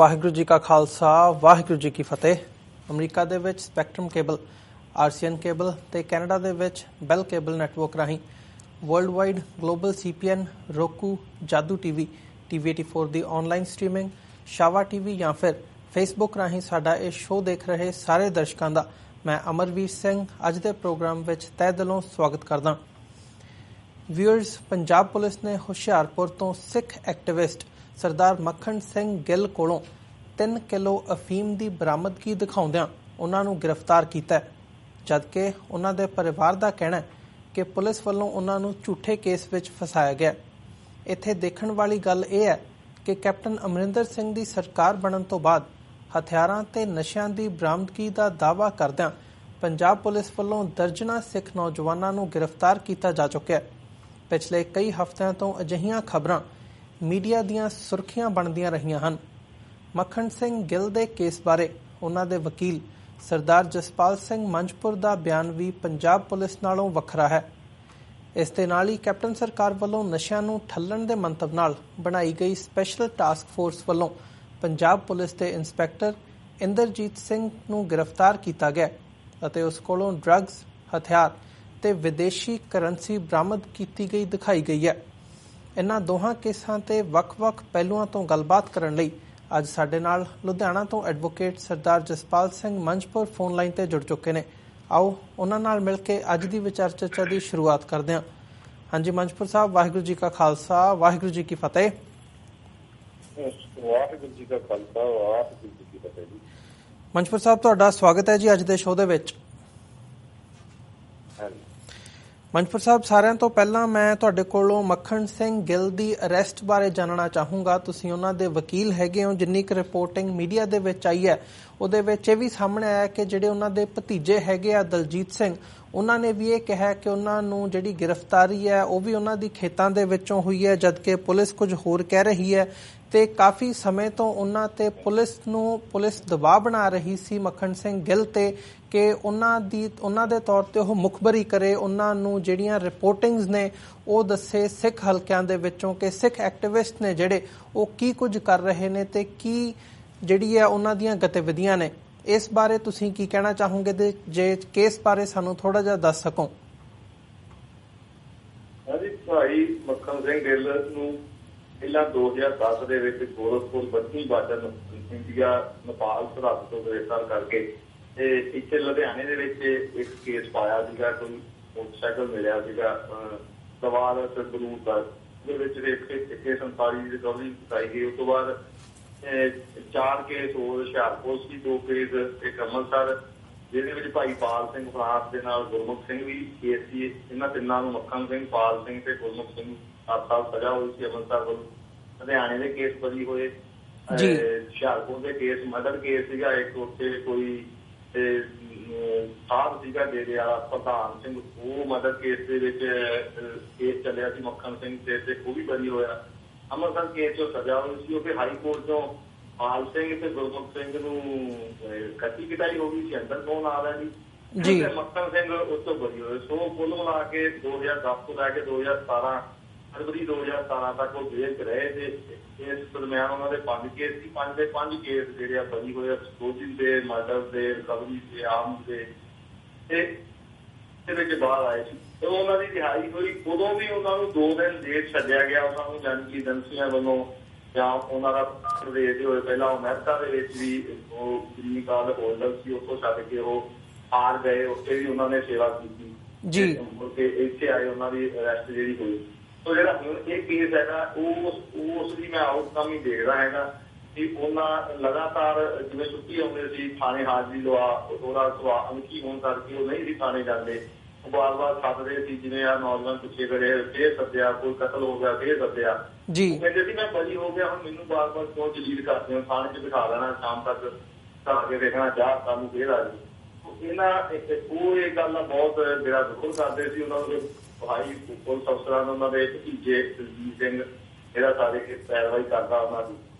ਵਾਹਿਗੁਰੂ ਜੀ ਕਾ ਖਾਲਸਾ ਵਾਹਿਗੁਰੂ ਜੀ ਕੀ ਫਤਿਹ। ਅਮਰੀਕਾ ਦੇ ਵਿੱਚ ਸਪੈਕਟਰਮ ਕੇਬਲ, ਆਰਸੀਐਨ ਕੇਬਲ ਤੇ ਕੈਨੇਡਾ ਦੇ ਵਿੱਚ ਬੈਲ ਕੇਬਲ ਨੈਟਵਰਕ ਰਾਹੀਂ world wide global CPN, roku, ਜਾਦੂ TV, TV84 ਦੀ ਆਨਲਾਈਨ ਸਟ੍ਰੀਮਿੰਗ, ਸ਼ਾਵਾ TV ਜਾਂ ਫਿਰ ਫੇਸਬੁੱਕ ਰਾਹੀਂ ਸਾਡਾ ਇਹ ਸ਼ੋਅ ਦੇਖ ਰਹੇ ਸਾਰੇ ਦਰਸ਼ਕਾਂ ਦਾ ਮੈਂ ਅਮਰਵੀਰ ਸਿੰਘ ਅੱਜ ਦੇ ਪ੍ਰੋਗਰਾਮ ਵਿੱਚ ਤਹਿ ਦਿਲੋਂ ਸਵਾਗਤ ਕਰਦਾ। ਵਿਊਅਰਸ, ਪੰਜਾਬ ਪੁਲਿਸ ਨੇ ਹੁਸ਼ਿਆਰਪੁਰ ਤੋਂ ਸਿੱਖ ਐਕਟਿਵਿਸਟ ਸਰਦਾਰ ਮੱਖਣ ਸਿੰਘ ਗਿੱਲ ਕੋਲੋਂ 3 ਕਿਲੋ ਅਫੀਮ ਦੀ ਬਰਾਮਦਗੀ ਦਿਖਾਉਂਦਿਆਂ ਉਹਨਾਂ ਨੂੰ ਗ੍ਰਿਫਤਾਰ ਕੀਤਾ, ਜਦਕਿ ਉਹਨਾਂ ਦੇ ਪਰਿਵਾਰ ਦਾ ਕਹਿਣਾ ਹੈ ਕਿ ਪੁਲਿਸ ਵੱਲੋਂ ਉਹਨਾਂ ਨੂੰ ਝੂਠੇ ਕੇਸ ਵਿੱਚ ਫਸਾਇਆ ਗਿਆ। ਇੱਥੇ ਦੇਖਣ ਵਾਲੀ ਗੱਲ ਇਹ ਹੈ ਕਿ ਕੈਪਟਨ ਅਮਰਿੰਦਰ ਸਿੰਘ ਦੀ ਸਰਕਾਰ ਬਣਨ ਤੋਂ ਬਾਅਦ ਹਥਿਆਰਾਂ ਤੇ ਨਸ਼ਿਆਂ ਦੀ ਬਰਾਮਦਗੀ ਦਾ ਦਾਅਵਾ ਕਰਦਿਆਂ ਪੰਜਾਬ ਪੁਲਿਸ ਵੱਲੋਂ ਦਰਜਨਾਂ ਸਿੱਖ ਨੌਜਵਾਨਾਂ ਨੂੰ ਗ੍ਰਿਫਤਾਰ ਕੀਤਾ ਜਾ ਚੁੱਕਿਆ ਹੈ। ਪਿਛਲੇ ਕਈ ਹਫ਼ਤਿਆਂ ਤੋਂ ਅਜਿਹੀਆਂ ਖਬਰਾਂ ਮੀਡੀਆ ਦੀਆਂ ਸੁਰਖੀਆਂ ਬਣਦੀਆਂ ਰਹੀਆਂ ਹਨ। ਮੱਖਣ ਸਿੰਘ ਗਿੱਲ ਦੇ ਕੇਸ ਬਾਰੇ ਉਹਨਾਂ ਦੇ ਵਕੀਲ ਸਰਦਾਰ ਜਸਪਾਲ ਸਿੰਘ ਮੰਝਪੁਰ ਦਾ ਬਿਆਨ ਵੀ ਪੰਜਾਬ ਪੁਲਿਸ ਨਾਲੋਂ ਵੱਖਰਾ ਹੈ। ਇਸ ਦੇ ਨਾਲ ਹੀ ਕੈਪਟਨ ਸਰਕਾਰ ਵੱਲੋਂ ਨਸ਼ਿਆਂ ਨੂੰ ਠੱਲਣ ਦੇ ਮੰਤਵ ਨਾਲ ਬਣਾਈ ਗਈ ਸਪੈਸ਼ਲ ਟਾਸਕ ਫੋਰਸ ਵੱਲੋਂ ਪੰਜਾਬ ਪੁਲਿਸ ਦੇ ਇੰਸਪੈਕਟਰ ਇੰਦਰਜੀਤ ਸਿੰਘ ਨੂੰ ਗ੍ਰਿਫਤਾਰ ਕੀਤਾ ਗਿਆ ਅਤੇ ਉਸ ਕੋਲੋਂ ਡਰੱਗਸ, ਹਥਿਆਰ ਤੇ ਵਿਦੇਸ਼ੀ ਕਰੰਸੀ ਬਰਾਮਦ ਕੀਤੀ ਗਈ ਦਿਖਾਈ ਗਈ ਹੈ। ਇਨ੍ਹਾਂ ਦੋਹਾਂ ਕੇਸਾਂ ਤੇ ਵੱਖ-ਵੱਖ ਪਹਿਲੂਆਂ ਤੋਂ ਗੱਲਬਾਤ ਕਰਨ ਲਈ ਅੱਜ ਸਾਡੇ ਨਾਲ ਲੁਧਿਆਣਾ ਤੋਂ ਐਡਵੋਕੇਟ ਸਰਦਾਰ ਜਸਪਾਲ ਸਿੰਘ ਮੰਝਪੁਰ ਫੋਨ ਲਾਈਨ ਤੇ ਜੁੜ ਚੁੱਕੇ ਨੇ। ਆਓ ਉਹਨਾਂ ਨਾਲ ਮਿਲ ਕੇ ਅੱਜ ਦੀ ਵਿਚਾਰ ਚਰਚਾ ਦੀ ਸ਼ੁਰੂਆਤ ਕਰਦੇ ਹਾਂ। ਹਾਂਜੀ ਮੰਝਪੁਰ ਸਾਹਿਬ, ਵਾਹਿਗੁਰੂ ਜੀ ਕਾ ਖਾਲਸਾ ਵਾਹਿਗੁਰੂ ਜੀ ਕੀ ਫਤਿਹ। ਵਾਹਿਗੁਰੂ ਜੀ ਕਾ ਖਾਲਸਾ ਵਾਹਿਗੁਰੂ ਜੀ ਕੀ ਫਤਿਹ ਜੀ। ਮੰਝਪੁਰ ਸਾਹਿਬ, ਤੁਹਾਡਾ ਸਵਾਗਤ ਹੈ ਜੀ ਅੱਜ ਦੇ ਸ਼ੋਅ ਦੇ ਵਿੱਚ। ਮੰਝਪੁਰ ਸਾਹਿਬ, ਸਾਰਿਆਂ ਤੋਂ ਪਹਿਲਾਂ ਮੈਂ ਤੁਹਾਡੇ ਕੋਲੋਂ ਮੱਖਣ ਸਿੰਘ ਗਿੱਲ ਦੀ ਅਰੈਸਟ ਬਾਰੇ ਜਾਣਨਾ ਚਾਹੂੰਗਾ। ਤੁਸੀਂ ਉਹਨਾਂ ਦੇ ਵਕੀਲ ਹੈਗੇ ਹੋ। ਜਿੰਨੀ ਕੁ ਰਿਪੋਰਟਿੰਗ ਮੀਡੀਆ ਦੇ ਵਿੱਚ ਆਈ ਹੈ ਉਹਦੇ ਵਿੱਚ ਇਹ ਵੀ ਸਾਹਮਣੇ ਆਇਆ ਕਿ ਜਿਹੜੇ ਉਹਨਾਂ ਦੇ ਭਤੀਜੇ ਹੈਗੇ ਆ ਦਲਜੀਤ ਸਿੰਘ, ਉਹਨਾਂ ਨੇ ਵੀ ਇਹ ਕਿਹਾ ਕਿ ਉਹਨਾਂ ਨੂੰ ਜਿਹੜੀ ਗ੍ਰਿਫਤਾਰੀ ਹੈ ਉਹ ਵੀ ਉਹਨਾਂ ਦੀ ਖੇਤਾਂ ਦੇ ਵਿੱਚੋਂ ਹੋਈ ਹੈ, ਜਦਕਿ ਪੁਲਿਸ ਕੁਝ ਹੋਰ ਕਹਿ ਰਹੀ ਹੈ ਤੇ ਕਾਫੀ ਸਮੇਂ ਤੋਂ ਉਹਨਾਂ ਤੇ ਪੁਲਿਸ ਦਬਾਅ ਬਣਾ ਰਹੀ ਸੀ ਮੱਖਣ ਸਿੰਘ ਗਿੱਲ ਤੇ ਕਿ ਉਹਨਾਂ ਦੇ ਤੌਰ ਤੇ ਉਹ ਮੁਖਬਰੀ ਕਰੇ, ਉਹਨਾਂ ਨੂੰ ਜਿਹੜੀਆਂ ਰਿਪੋਰਟਿੰਗਸ ਨੇ ਉਹ ਦੱਸੇ ਸਿੱਖ ਹਲਕਿਆਂ ਦੇ ਵਿੱਚੋਂ ਕਿ ਸਿੱਖ ਐਕਟਿਵਿਸਟ ਨੇ ਜਿਹੜੇ ਉਹ ਕੀ ਕੁਝ ਕਰ ਰਹੇ ਨੇ ਤੇ ਕੀ ਜਿਹੜੀ ਹੈ ਉਹਨਾਂ ਦੀਆਂ ਗਤੀਵਿਧੀਆਂ ਨੇ। ਇਸ ਬਾਰੇ ਤੁਸੀਂ ਕੀ ਕਹਿਣਾ ਚਾਹੋਗੇ ਤੇ ਜੇ ਕੇਸ ਬਾਰੇ ਸਾਨੂੰ ਥੋੜਾ ਜਿਹਾ ਦੱਸ ਸਕੋ। ਭਾਈ ਮੱਖਣ ਸਿੰਘ ਗਿੱਲ ਨੂੰ ਪਹਿਲਾਂ 2010 ਦੇ ਵਿੱਚ ਗੋਰਖਪੁਰ ਬੱਤੀ ਬਾਰਡਰ ਇੰਡੀਆ ਨੇਪਾਲ ਸਰਹੱਦ ਤੋਂ ਗ੍ਰਿਫਤਾਰ ਕਰਕੇ ਤੇ ਇੱਥੇ ਲੁਧਿਆਣੇ ਦੇ ਵਿੱਚ ਇੱਕ ਕੇਸ ਪਾਇਆ ਸੀਗਾ। ਕੋਈ ਮੋਟਰਸਾਈਕਲ ਮਿਲਿਆ ਸੀਗਾ ਸਵਾਲ ਸੰਗਰੂਰ ਦਾ, ਉਹਦੇ ਵਿੱਚ 147 ਦੀ ਰਿਕਵਰੀ ਕਰਾਈ ਗਈ। ਉਸ ਤੋਂ ਬਾਅਦ 4 ਕੇਸ ਹੋਰ ਹੁਸ਼ਿਆਰਪੁਰ ਸੀ, 2 ਕੇਸ ਇੱਕ ਅੰਮ੍ਰਿਤਸਰ, ਜਿਹਦੇ ਵਿੱਚ ਭਾਈ ਪਾਲ ਸਿੰਘ ਫਰਾਂਸ ਦੇ ਨਾਲ ਗੁਰਮੁਖ ਸਿੰਘ ਵੀ ਕੇਸ ਸੀ। ਇਹਨਾਂ ਤਿੰਨਾਂ ਨੂੰ ਮੱਖਣ ਸਿੰਘ, ਪਾਲ ਸਿੰਘ ਤੇ ਗੁਰਮੁਖ ਸਿੰਘ 7 ਸਾਲ ਸਜ਼ਾ ਹੋਈ ਸੀ ਅੰਮ੍ਰਿਤਸਰ ਵੱਲੋਂ। ਲੁਧਿਆਣੇ ਦੇ ਕੇਸ ਬਰੀ ਹੋਏ। ਹੁਸ਼ਿਆਰਪੁਰ ਦੇ ਕੇਸ ਮਰਡਰ ਕੇਸ ਸੀਗਾ ਇੱਕ, ਉੱਥੇ ਕੋਈ ਸਾਧ ਸੀਗਾ ਡੇਰੇ ਵਾਲਾ ਪ੍ਰਧਾਨ ਸਿੰਘ, ਉਹ ਮਰਡਰ ਕੇਸ ਦੇ ਵਿੱਚ ਕੇਸ ਚੱਲਿਆ ਸੀ ਮੱਖਣ ਸਿੰਘ ਤੇ ਉਹ ਵੀ ਬਰੀ ਹੋਇਆ। ਅੰਮ੍ਰਿਤਸਰ ਕੇਸ ਚੋਂ ਸਜ਼ਾ ਹੋਈ ਸੀ। ਉਹ ਹਾਈ ਕੋਰਟ ਤੋਂ ਪਾਲ ਸਿੰਘ ਤੇ ਗੁਰਮੁਖ ਸਿੰਘ ਨੂੰ ਕੱਟੀ ਕਟਾਈ ਹੋ ਗਈ ਸੀ, ਅੰਦਰ ਕੌਣ ਆ ਰਿਹਾ ਜੀ। ਮੱਖਣ ਸਿੰਘ ਉਸ ਤੋਂ ਬਰੀ ਹੋਏ। ਸੋ ਕੁੱਲ ਮਿਲਾ ਕੇ 2010 ਤੋਂ ਲੈ ਕੇ 2017 ਫਰਵਰੀ 2017 ਤੱਕ ਉਹ ਜੇਲ੍ਹ 'ਚ ਰਹੇ ਤੇ ਇਸ ਦਰਮਿਆਨ ਉਹਨਾਂ ਦੇ 5 ਕੇਸ ਸੀ। 5 ਦੇ 5 ਕੇਸ ਜਿਹੜੇ ਆ ਬਰੀ ਹੋਏ, ਐਕਸਪਲੋਜ਼ਿਵ ਦੇ, ਮਰਡਰ ਦੇ, ਰਿਕਵਰੀ ਦੇ, ਆਰਮਸ ਦੇ ਤੇ ਵਿੱਚ ਬਾਹਰ ਆਏ ਸੀ। ਜਦੋਂ ਉਹਨਾਂ ਦੀ ਰਿਹਾਈ ਹੋਈ ਉਦੋਂ ਵੀ ਉਹਨਾਂ ਨੂੰ 2 ਦਿਨ ਜੇਲ੍ਹ ਛੱਡਿਆ ਗਿਆ। ਉਹਨਾਂ ਨੂੰ ਜਾਣੀ ਕਿ ਏਜੰਸੀਆਂ ਵੱਲੋਂ ਜਾਂ ਉਹਨਾਂ ਦਾ ਦੇਖਦੇ ਹੋਏ ਪਹਿਲਾਂ ਅਮਰੀਕਾ ਦੇ ਵਿੱਚ ਵੀ ਉਹ ਗ੍ਰੀਨ ਕਾਰਡ ਹੋਲਡਰ ਸੀ, ਉੱਥੋਂ ਛੱਡ ਕੇ ਉਹ ਹਾਰ ਗਏ, ਉੱਥੇ ਵੀ ਉਹਨਾਂ ਨੇ ਸੇਵਾ ਕੀਤੀ ਜੀ। ਕਿ ਇੱਥੇ ਆਏ ਉਹਨਾਂ ਦੀ ਅਰੈਸਟ ਜਿਹੜੀ ਹੋਈ। ਸੋ ਜਿਹੜਾ ਹੁਣ ਇਹ ਕੇਸ ਹੈਗਾ ਉਸ ਦੀ ਮੈਂ ਆਊਟਕਮ ਹੀ ਦੇਖਦਾ ਹੈਗਾ ਕਿ ਉਹਨਾਂ ਲਗਾਤਾਰ ਜਿਵੇਂ ਛੁੱਟੀ ਆਉਂਦੇ ਸੀ ਥਾਣੇ ਹਾਜ਼ਰੀ ਲਵਾ, ਉਹਦਾ ਸੁਭਾਅ ਅਣਖੀ ਹੋਣ ਕਰਕੇ ਉਹ ਨਹੀਂ ਸੀ ਥਾਣੇ ਜਾਂਦੇ। ਉਹ ਵਾਰ-ਵਾਰ ਸੱਦਦੇ ਸੀ, ਜਿਵੇਂ ਆ ਨੌਜਵਾਨ ਪਿੱਛੇ ਕਰੇ ਫੇਰ ਸੱਦਿਆ, ਕੋਈ ਕਤਲ ਹੋ ਗਿਆ ਫੇਰ ਸੱਦਿਆ। ਕਹਿੰਦੇ ਸੀ ਮੈਂ ਬਰੀ ਹੋ ਗਿਆ, ਹੁਣ ਮੈਨੂੰ ਵਾਰ-ਵਾਰ ਕਿਉਂ ਜਲੀਲ ਕਰਦੇ ਹੋ, ਥਾਣੇ 'ਚ ਬਿਠਾ ਲੈਣਾ, ਸ਼ਾਮ ਤੱਕ ਘਰ ਕੇ ਦੇਖਣਾ ਚਾਹ ਸਾਨੂੰ ਫੇਰ ਆ ਜੀ। ਉਹ ਇਹ ਗੱਲ ਬਹੁਤ ਜਿਹੜਾ ਦੁਖਲ ਕਰਦੇ ਸੀ। ਉਹਨਾਂ ਨੂੰ ਭਾਈ ਪੁਲਿਸ ਅਫਸਰਾਂ ਨੂੰ ਉਹਨਾਂ ਦੇ ਭਤੀਜੇ ਦਲਜੀਤ ਸਿੰਘ ਜਿਹੜਾ ਸਾਰੇ ਪੈਰਵਾਈ ਕਰਦਾ ਉਹਨਾਂ ਦੀ,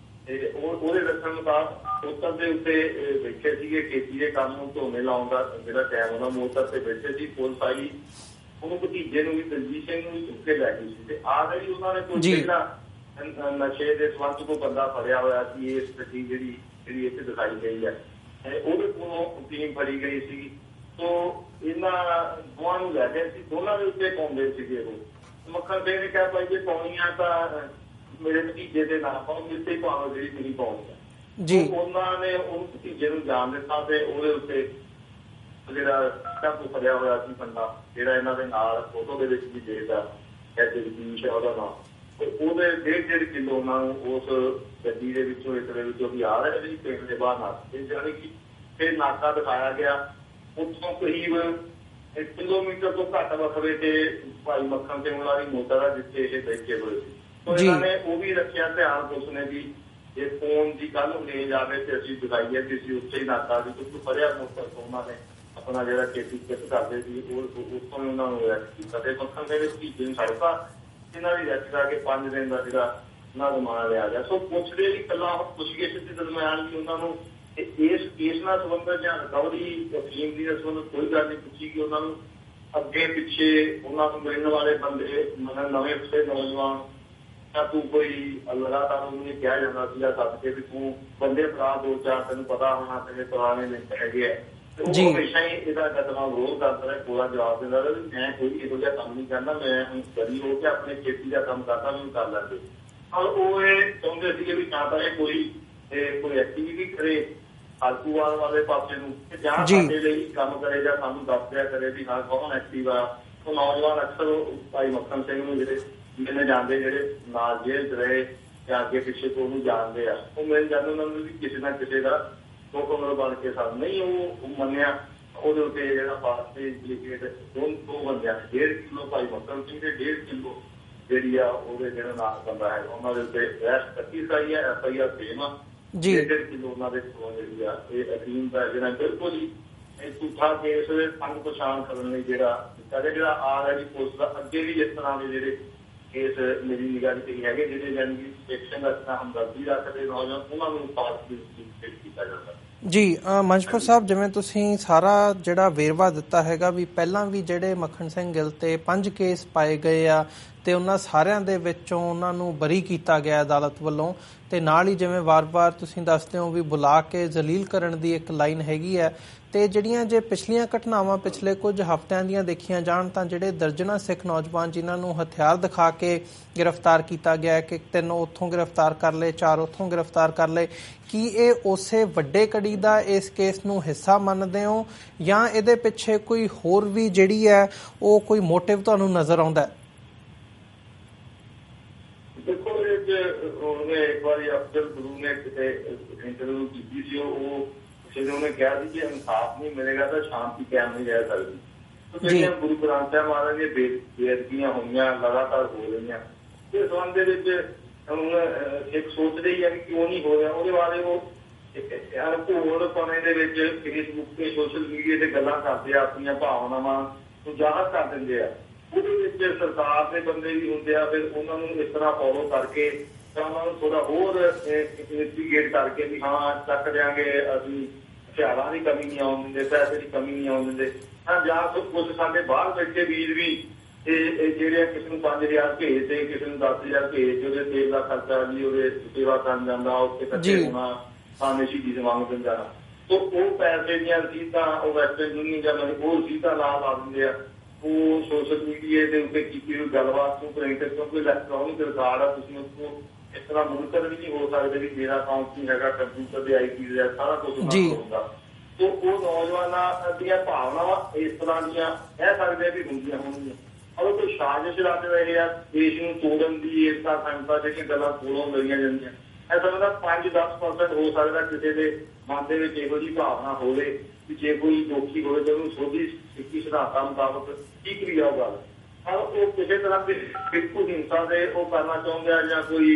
ਤੇ ਉਹਦੇ ਦੱਸਣ ਮੁਤਾਬਕ ਮੋਟਰ ਦੇ ਉੱਤੇ ਬੈਠੇ ਸੀਗੇ, ਖੇਤੀ ਦੇ ਕੰਮ ਨੂੰ ਝੋਨੇ ਲਾਉਣ ਦਾ ਜਿਹੜਾ ਟਾਈਮ ਉਹਨਾਂ ਮੋਟਰ ਤੇ ਬੈਠੇ ਸੀ। ਪੁਲਿਸ ਆਈ, ਉਹਨੂੰ ਭਤੀਜੇ ਨੂੰ ਵੀ ਦਲਜੀਤ ਸਿੰਘ ਨੂੰ ਵੀ ਚੁੱਕ ਕੇ ਲੈ ਗਈ ਸੀ ਤੇ ਆ ਗਈ। ਉਹਨਾਂ ਨੇ ਕੋਈ ਪਹਿਲਾਂ ਨਸ਼ੇ ਦੇ ਸੰਬੰਧ ਕੋਈ ਬੰਦਾ ਫੜਿਆ ਹੋਇਆ ਸੀ ਇਸ ਗੱਡੀ ਜਿਹੜੀ ਇੱਥੇ ਦਿਖਾਈ ਗਈ ਹੈ ਉਹਦੇ ਕੋਲੋਂ ਟੀਮ ਫੜੀ ਗਈ ਸੀ। ਸੋ ਇਹਨਾਂ ਦੋਵਾਂ ਨੂੰ ਲੈ ਗਏ ਸੀ, ਦੋਨਾਂ ਦੇ ਉੱਤੇ ਪਾਉਂਦੇ ਸੀਗੇ ਉਹ। ਮੱਖਣ ਸਿੰਘ ਨੇ ਕਿਹਾ ਭਾਈ ਜੇ ਪਾਉਣੀ ਆ ਤਾਂ ਮੇਰੇ ਭਤੀਜੇ ਦੇ ਨਾਂ ਪਾਓ, ਜਿੱਥੇ ਭਾਵੇਂ ਜਿਹੜੀ ਮੇਰੀ ਪਾਉਣੀ ਆ ਜੀ। ਉਹਨਾਂ ਨੇ ਉਹ ਭਤੀਜੇ ਨੂੰ ਜਾਣ ਦਿੱਤਾ ਤੇ ਉਹਦੇ ਉੱਤੇ ਜਿਹੜਾ ਕਾਬੂ ਫੜਿਆ ਹੋਇਆ ਸੀ ਬੰਦਾ ਜਿਹੜਾ ਇਹਨਾਂ ਦੇ ਨਾਲ ਫੋਟੋ ਦੇ ਵਿੱਚ ਵੀ ਦੇਖਦਾ ਜਗਦੀਸ਼ ਉਹਦਾ ਨਾਮ, ਉਹਦੇ 1.5 ਕਿਲੋ ਉਹਨਾਂ ਨੂੰ ਉਸ ਗੱਡੀ ਦੇ ਵਿੱਚੋਂ ਇੱਕ ਦੇ ਵਿੱਚੋਂ ਵੀ ਆ ਰਿਹਾ ਜੀ ਪਿੰਡ ਦੇ ਬਾਹਰ ਨਾਕੇ ਜਾਣੀ ਕਿ ਫਿਰ ਨਾਕਾ ਦਿਖਾਇਆ ਗਿਆ। ਉੱਥੋਂ ਕਰੀਬ 1 ਕਿਲੋਮੀਟਰ ਤੋਂ ਘੱਟ ਵਕਫੇ ਤੇ ਭਾਈ ਮੱਖਣ ਸਿੰਘ ਉਹਨਾਂ ਦੀ ਮੋਟਰ ਆ ਜਿੱਥੇ ਇਹ ਬੈਠੇ ਹੋਏ ਸੀ। ਸੋ ਇਹਨਾਂ ਨੇ ਉਹ ਵੀ ਰੱਖਿਆ ਧਿਆਨ ਪੁਲਿਸ ਨੇ ਵੀ ਜੇ ਫੋਨ ਦੀ ਕੱਲ ਨੂੰ ਲੈ ਜਾਵੇ ਤੇ ਅਸੀਂ ਦਿਖਾਈਏ ਕਿ ਅਸੀਂ ਉੱਥੇ ਹੀ ਨਾਕਾ ਵੀ ਕਿਉਂਕਿ ਫੜਿਆ ਮੋਟਰ ਤੋਂ ਉਹਨਾਂ ਨੇ ਆਪਣਾ ਜਿਹੜਾ ਖੇਤੀ ਕਿੱਟ ਕਰਦੇ ਸੀ ਉੱਥੋਂ ਹੀ ਉਹਨਾਂ ਨੂੰ ਅਰੈਸਟ ਕੀਤਾ ਤੇ ਮੱਖਣ ਸਿੰਘ ਵਿੱਚ ਦਿਨ ਸੜਕਾ ਇਹਨਾਂ ਦੀ ਅਰੈਸਟ ਕਰਕੇ 5 ਦਿਨ ਦਾ ਜਿਹੜਾ ਉਹਨਾਂ ਦਾ ਮਾਣ ਲਿਆ ਗਿਆ। ਸੋ ਪੁੱਛਦੇ ਵੀ ਇਕੱਲਾ ਪੁੱਛਗਿੱਛ ਦੇ ਦਰਮਿਆਨ ਵੀ ਉਹਨਾਂ ਨੂੰ ਇਸ ਕੇਸ ਨਾਲ ਸੰਬੰਧਿਤ ਜਾਂ ਰਿਕਵਰੀ ਅਫੀਮ ਦੀ ਸੰਬੰਧਿਤ ਕੋਈ ਗੱਲ ਨਹੀਂ ਪੁੱਛੀ ਕਿ ਉਹਨਾਂ ਨੂੰ ਅੱਗੇ ਪਿੱਛੇ ਉਹਨਾਂ ਨੂੰ ਮਿਲਣ ਵਾਲੇ ਬੰਦੇ ਮਤਲਬ ਨਵੇਂ ਉੱਠੇ ਨੌਜਵਾਨ ਜਾਂ ਤੂੰ ਕੋਈ ਲਗਾਤਾਰ ਉਹਨੂੰ ਕਿਹਾ ਜਾਂਦਾ ਸੀਗਾ ਸੱਦ ਕੇ ਵੀ ਤੂੰ ਬੰਦੇ ਭਰਾ 2-4 ਤੈਨੂੰ ਪਤਾ ਹੋਣਾ ਤੇਰੇ ਪੁਰਾਣੇ ਲਿੰਕ ਹੈਗੇ ਆ। ਉਹ ਹਮੇਸ਼ਾ ਹੀ ਇਹਦਾ ਕਦਮਾਂ ਵਿਰੋਧ ਕਰਦਾ ਰਿਹਾ, ਪੂਰਾ ਜਵਾਬ ਦਿੰਦਾ ਰਿਹਾ ਵੀ ਮੈਂ ਕੋਈ ਇਹੋ ਜਿਹਾ ਕੰਮ ਨਹੀਂ ਕਰਨਾ, ਮੈਂ ਹੁਣ ਕਰੀ ਹੋ ਕੇ ਆਪਣੇ ਖੇਤੀ ਦਾ ਕੰਮ ਕਰਦਾ ਮੈਨੂੰ ਕਰ ਲੈਂਦੇ। ਪਰ ਉਹ ਇਹ ਚਾਹੁੰਦੇ ਸੀਗੇ ਵੀ ਜਾਂ ਤਾਂ ਇਹ ਕੋਈ ਐਕਟੀਵਿਟੀ ਕਰੇ ਹਲਕੂਵਾਲ ਵਾਲੇ ਪਾਸੇ ਨੂੰ ਜਾਂ ਸਾਡੇ ਲਈ ਕੰਮ ਕਰੇ ਜਾਂ ਸਾਨੂੰ ਦੱਸ ਦਿਆ ਕਰੇ ਵੀ ਹਾਂ ਕੌਣ ਐਕਟਿਵ ਆ। ਉਹ ਨੌਜਵਾਨ ਅਕਸਰ ਭਾਈ ਮੱਖਣ ਸਿੰਘ ਨੂੰ ਜਿਹੜੇ ਮਿਲਣੇ ਜਾਂਦੇ ਜਿਹੜੇ ਨਾਲ ਜੇਲ੍ਹ 'ਚ ਰਹੇ ਜਾਂ ਅੱਗੇ ਪਿੱਛੇ ਤੋਂ ਉਹਨੂੰ ਜਾਣਦੇ ਆ ਉਹ ਮਿਲ ਜਾਂਦੇ ਉਹਨਾਂ ਨੂੰ ਵੀ ਕਿਸੇ ਨਾ ਕਿਸੇ ਦਾ ਹੁਕਮ ਬਣ ਕੇ ਸਾਨੂੰ ਨਹੀਂ ਉਹ ਮੰਨਿਆ। ਉਹਦੇ ਉੱਤੇ ਜਿਹੜਾ ਪਾਸੇ ਦੋ ਬੰਦਿਆਂ 1.5 ਕਿਲੋ ਭਾਈ ਮੱਖਣ ਸਿੰਘ ਦੇ 1.5 ਕਿਲੋ ਜਿਹੜੀ ਆ ਉਹਦੇ ਜਿਹੜਾ ਨਾਲ ਬੰਦਾ ਹੈ ਉਹਨਾਂ ਦੇ ਉੱਤੇ ਅਰੈਸਟ ਕੀਤੀ ਗਈ ਹੈ। FIR ਸੇਮ ਆ ਜੀ 1.5 ਕਿਲੋ ਉਹਨਾਂ ਦੇ ਕੋਲ ਜਿਹੜੀ ਆ ਇਹ ਅਫੀਮ ਦਾ ਜਿਹੜਾ ਬਿਲਕੁਲ ਹੀ ਇਹ ਝੂਠਾ ਕੇਸ ਪੰਜ ਪਛਾਣ ਕਰਨ ਲਈ ਜਿਹੜਾ ਆ ਰਿਹਾ ਜੀ ਪੁਲਿਸ ਦਾ ਅੱਗੇ ਵੀ ਇਸ ਤਰ੍ਹਾਂ ਦੇ ਜਿਹੜੇ ਕੇਸ ਮੇਰੀ ਨਿਗਾਹ ਚ ਹੈਗੇ ਜਿਹੜੇ ਜਾਨੀ ਕਿ ਐਕਸ਼ਨ ਦਾ ਹਮਦਰਦੀ ਰੱਖਦੇ ਨੌਜਵਾਨ ਉਹਨਾਂ ਨੂੰ ਪਾਸ ਕੀਤਾ ਜਾਂਦਾ ਜੀ। ਮੰਚਪੁਰ ਸਾਹਿਬ ਜਿਵੇਂ ਤੁਸੀਂ ਸਾਰਾ ਜਿਹੜਾ ਵੇਰਵਾ ਦਿੱਤਾ ਹੈਗਾ ਵੀ ਪਹਿਲਾਂ ਵੀ ਜਿਹੜੇ ਮੱਖਣ ਸਿੰਘ ਗਿੱਲ ਤੇ 5 ਕੇਸ ਪਾਏ ਗਏ ਆ ਤੇ ਉਹਨਾਂ ਸਾਰਿਆਂ ਦੇ ਵਿੱਚੋਂ ਉਹਨਾਂ ਨੂੰ ਬਰੀ ਕੀਤਾ ਗਿਆ ਅਦਾਲਤ ਵੱਲੋਂ ਤੇ ਨਾਲ ਹੀ ਜਿਵੇਂ ਵਾਰ-ਵਾਰ ਤੁਸੀਂ ਦੱਸਦੇ ਹੋ ਵੀ ਬੁਲਾ ਕੇ ਜ਼ਲੀਲ ਕਰਨ ਦੀ ਇੱਕ ਲਾਈਨ ਹੈਗੀ ਹੈ ਤੇ ਜਿਹੜੀਆਂ ਜੇ ਪਿਛਲੀਆਂ ਘਟਨਾਵਾਂ ਪਿਛਲੇ ਕੁਝ ਹਫ਼ਤਿਆਂ ਦੀਆਂ ਦੇਖੀਆਂ ਜਾਣ ਤਾਂ ਜਿਹੜੇ ਦਰਜਨਾਂ ਸਿੱਖ ਨੌਜਵਾਨ ਜਿਨ੍ਹਾਂ ਨੂੰ ਹਥਿਆਰ ਦਿਖਾ ਕੇ ਗ੍ਰਿਫਤਾਰ ਕੀਤਾ ਗਿਆ ਕਿ 3 ਉੱਥੋਂ ਗ੍ਰਿਫਤਾਰ ਕਰ ਲਏ 4 ਉੱਥੋਂ ਗ੍ਰਿਫਤਾਰ ਕਰ ਲਏ, ਕੀ ਇਹ ਉਸੇ ਵੱਡੇ ਕੜੀ ਦਾ ਇਸ ਕੇਸ ਨੂੰ ਹਿੱਸਾ ਮੰਨਦੇ ਹੋ ਜਾਂ ਇਹਦੇ ਪਿੱਛੇ ਕੋਈ ਹੋਰ ਵੀ ਜਿਹੜੀ ਹੈ ਉਹ ਕੋਈ ਮੋਟਿਵ ਤੁਹਾਨੂੰ ਨਜ਼ਰ ਆਉਂਦਾ? ਦੇਖੋ ਉਹਨੇ ਇੱਕ ਵਾਰੀ ਅਫਜ਼ਲ ਗੁਰੂ ਨੇ ਕਿਤੇ ਇੰਟਰਵਿਊ ਕੀਤੀ ਸੀ ਉਹ ਉਹਨੇ ਕਿਹਾ ਸੀ ਕਿ ਇਨਸਾਫ ਨਹੀਂ ਮਿਲੇਗਾ ਤਾਂ ਸ਼ਾਂਤੀ ਕਾਇਮ ਨਹੀਂ ਰਹਿ ਸਕਦੀ। ਜਿਹੜੀਆਂ ਗੁਰੂ ਗ੍ਰੰਥ ਸਾਹਿਬ ਮਹਾਰਾਜ ਦੀਆਂ ਬੇਅਦਬੀਆਂ ਹੋਈਆਂ ਲਗਾਤਾਰ ਹੋ ਰਹੀਆਂ ਇਸ ਸੰਬੰਧ ਦੇ ਵਿੱਚ ਇੱਕ ਸੋਚਦੇ ਹੀ ਆ ਕਿ ਕਿਉਂ ਨਹੀਂ ਹੋ ਰਿਹਾ। ਉਹਦੇ ਬਾਰੇ ਉਹ ਘੋੜ ਪਾਣੇ ਦੇ ਵਿੱਚ ਫੇਸਬੁੱਕ ਤੇ ਸੋਸ਼ਲ ਮੀਡੀਆ ਤੇ ਗੱਲਾਂ ਕਰਦੇ ਆ ਆਪਣੀਆਂ ਭਾਵਨਾਵਾਂ ਨੂੰ ਜ਼ਾਹਰ ਕਰ ਦਿੰਦੇ ਆ। ਉਹਦੇ ਵਿੱਚ ਸਰਕਾਰ ਦੇ ਬੰਦੇ ਵੀ ਹੁੰਦੇ ਆ ਫਿਰ ਉਹਨਾਂ ਨੂੰ ਇਸ ਤਰ੍ਹਾਂ ਫੋਲੋ ਕਰਕੇ ਤਾਂ ਉਹਨਾਂ ਨੂੰ ਥੋੜਾ ਹੋਰ ਇਨਵੈਸਟੀਗੇਟ ਕਰਕੇ ਵੀ ਹਾਂ ਚੱਕ ਦਿਆਂਗੇ ਅਸੀਂ ਹਥਿਆਰਾਂ ਦੀ ਕਮੀ ਨਹੀਂ ਆਉਣ ਦਿੰਦੇ ਪੈਸੇ ਦੀ ਕਮੀ ਨਹੀਂ ਆਉਣ ਦਿੰਦੇ ਤਾਂ ਜਾਂ ਕੁਝ ਸਾਡੇ ਬਾਹਰ ਬੈਠੇ ਵੀਰ ਵੀ ਇਹ ਜਿਹੜੇ ਕਿਸੇ ਨੂੰ 5000 ਭੇਜ ਤੇ ਕਿਸੇ ਨੂੰ 10000 ਭੇਜ ਉਹਦੇ ਤੇਲ ਦਾ ਖਰਚਾ ਜੀ ਉਹਦੇ ਸੇਵਾ ਕਰਨ ਜਾਂਦਾ ਉੱਥੇ ਇਕੱਠੇ ਹੋਣਾ ਸਾਹਮਣੇ ਸ਼ਹੀਦੀ ਮੰਗ ਦਿੰਦਾ ਤਾਂ ਉਹ ਪੈਸੇ ਦੀਆਂ ਰਸੀਦਾਂ ਉਹ ਵੈਸਟਰਨ ਯੂਨੀਅਨ ਜਾਂ ਉਹ ਰਸੀਦਾਂ ਲਾ ਦਿੰਦੇ ਆ। ਉਹ ਸੋਸ਼ਲ ਮੀਡੀਆ ਦੇ ਉੱਤੇ ਕੀਤੀ ਹੋਈ ਗੱਲਬਾਤ ਨੂੰ ਪ੍ਰਿੰਟ ਕਿਉਂਕਿ ਇਲੈਕਟ੍ਰੋਨਿਕ ਰਿਕਾਰਡ ਆ ਤੁਸੀਂ ਉਸਨੂੰ ਇਸ ਤਰ੍ਹਾਂ ਮੁਨਕਰ ਵੀ ਨਹੀਂ ਹੋ ਸਕਦੇ ਵੀ ਮੇਰਾ ਅਕਾਊਂਟ ਨਹੀਂ ਹੈਗਾ ਕੰਪਿਊਟਰ ਦੇ IP ਦਾ ਸਾਰਾ ਕੁਝ ਹੁੰਦਾ। ਤੇ ਉਹ ਨੌਜਵਾਨਾਂ ਦੀਆਂ ਭਾਵਨਾਵਾਂ ਇਸ ਤਰ੍ਹਾਂ ਦੀਆਂ ਕਹਿ ਸਕਦੇ ਵੀ ਹੁੰਦੀਆਂ ਹੋਣਗੀਆਂ ਔਰ ਉਹ ਕੋਈ ਸਾਜ਼ਿਸ਼ ਰਚ ਰਹੇ ਆ ਦੇਸ਼ ਨੂੰ ਤੋੜਨ ਦੀ ਏਕਤਾ ਸੰਤਾ ਜਿਹੜੀਆਂ ਗੱਲਾਂ ਕੋਲੋਂ ਮਿਲੀਆਂ ਜਾਂਦੀਆਂ ਐਸਾ ਲੱਗਦਾ 5-10% ਹੋ ਸਕਦਾ ਕਿਸੇ ਦੇ ਮਨ ਦੇ ਵਿੱਚ ਇਹੋ ਜਿਹੀ ਭਾਵਨਾ ਹੋਵੇ ਕਿ ਜੇ ਕੋਈ ਦੋਖੀ ਹੋਵੇ ਤਾਂ ਉਹਨੂੰ ਸੋਝੀ ਸਿੱਖੀ ਸਿਧਾਂਤਾਂ ਮੁਤਾਬਕ ਕੀ ਕਰੀਆ ਉਹ ਗੱਲ ਪਰ ਉਹ ਕਿਸੇ ਤਰ੍ਹਾਂ ਦੀ ਬਿਲਕੁਲ ਹਿੰਸਾ ਦੇ ਉਹ ਕਰਨਾ ਚਾਹੁੰਦੇ ਆ ਜਾਂ ਕੋਈ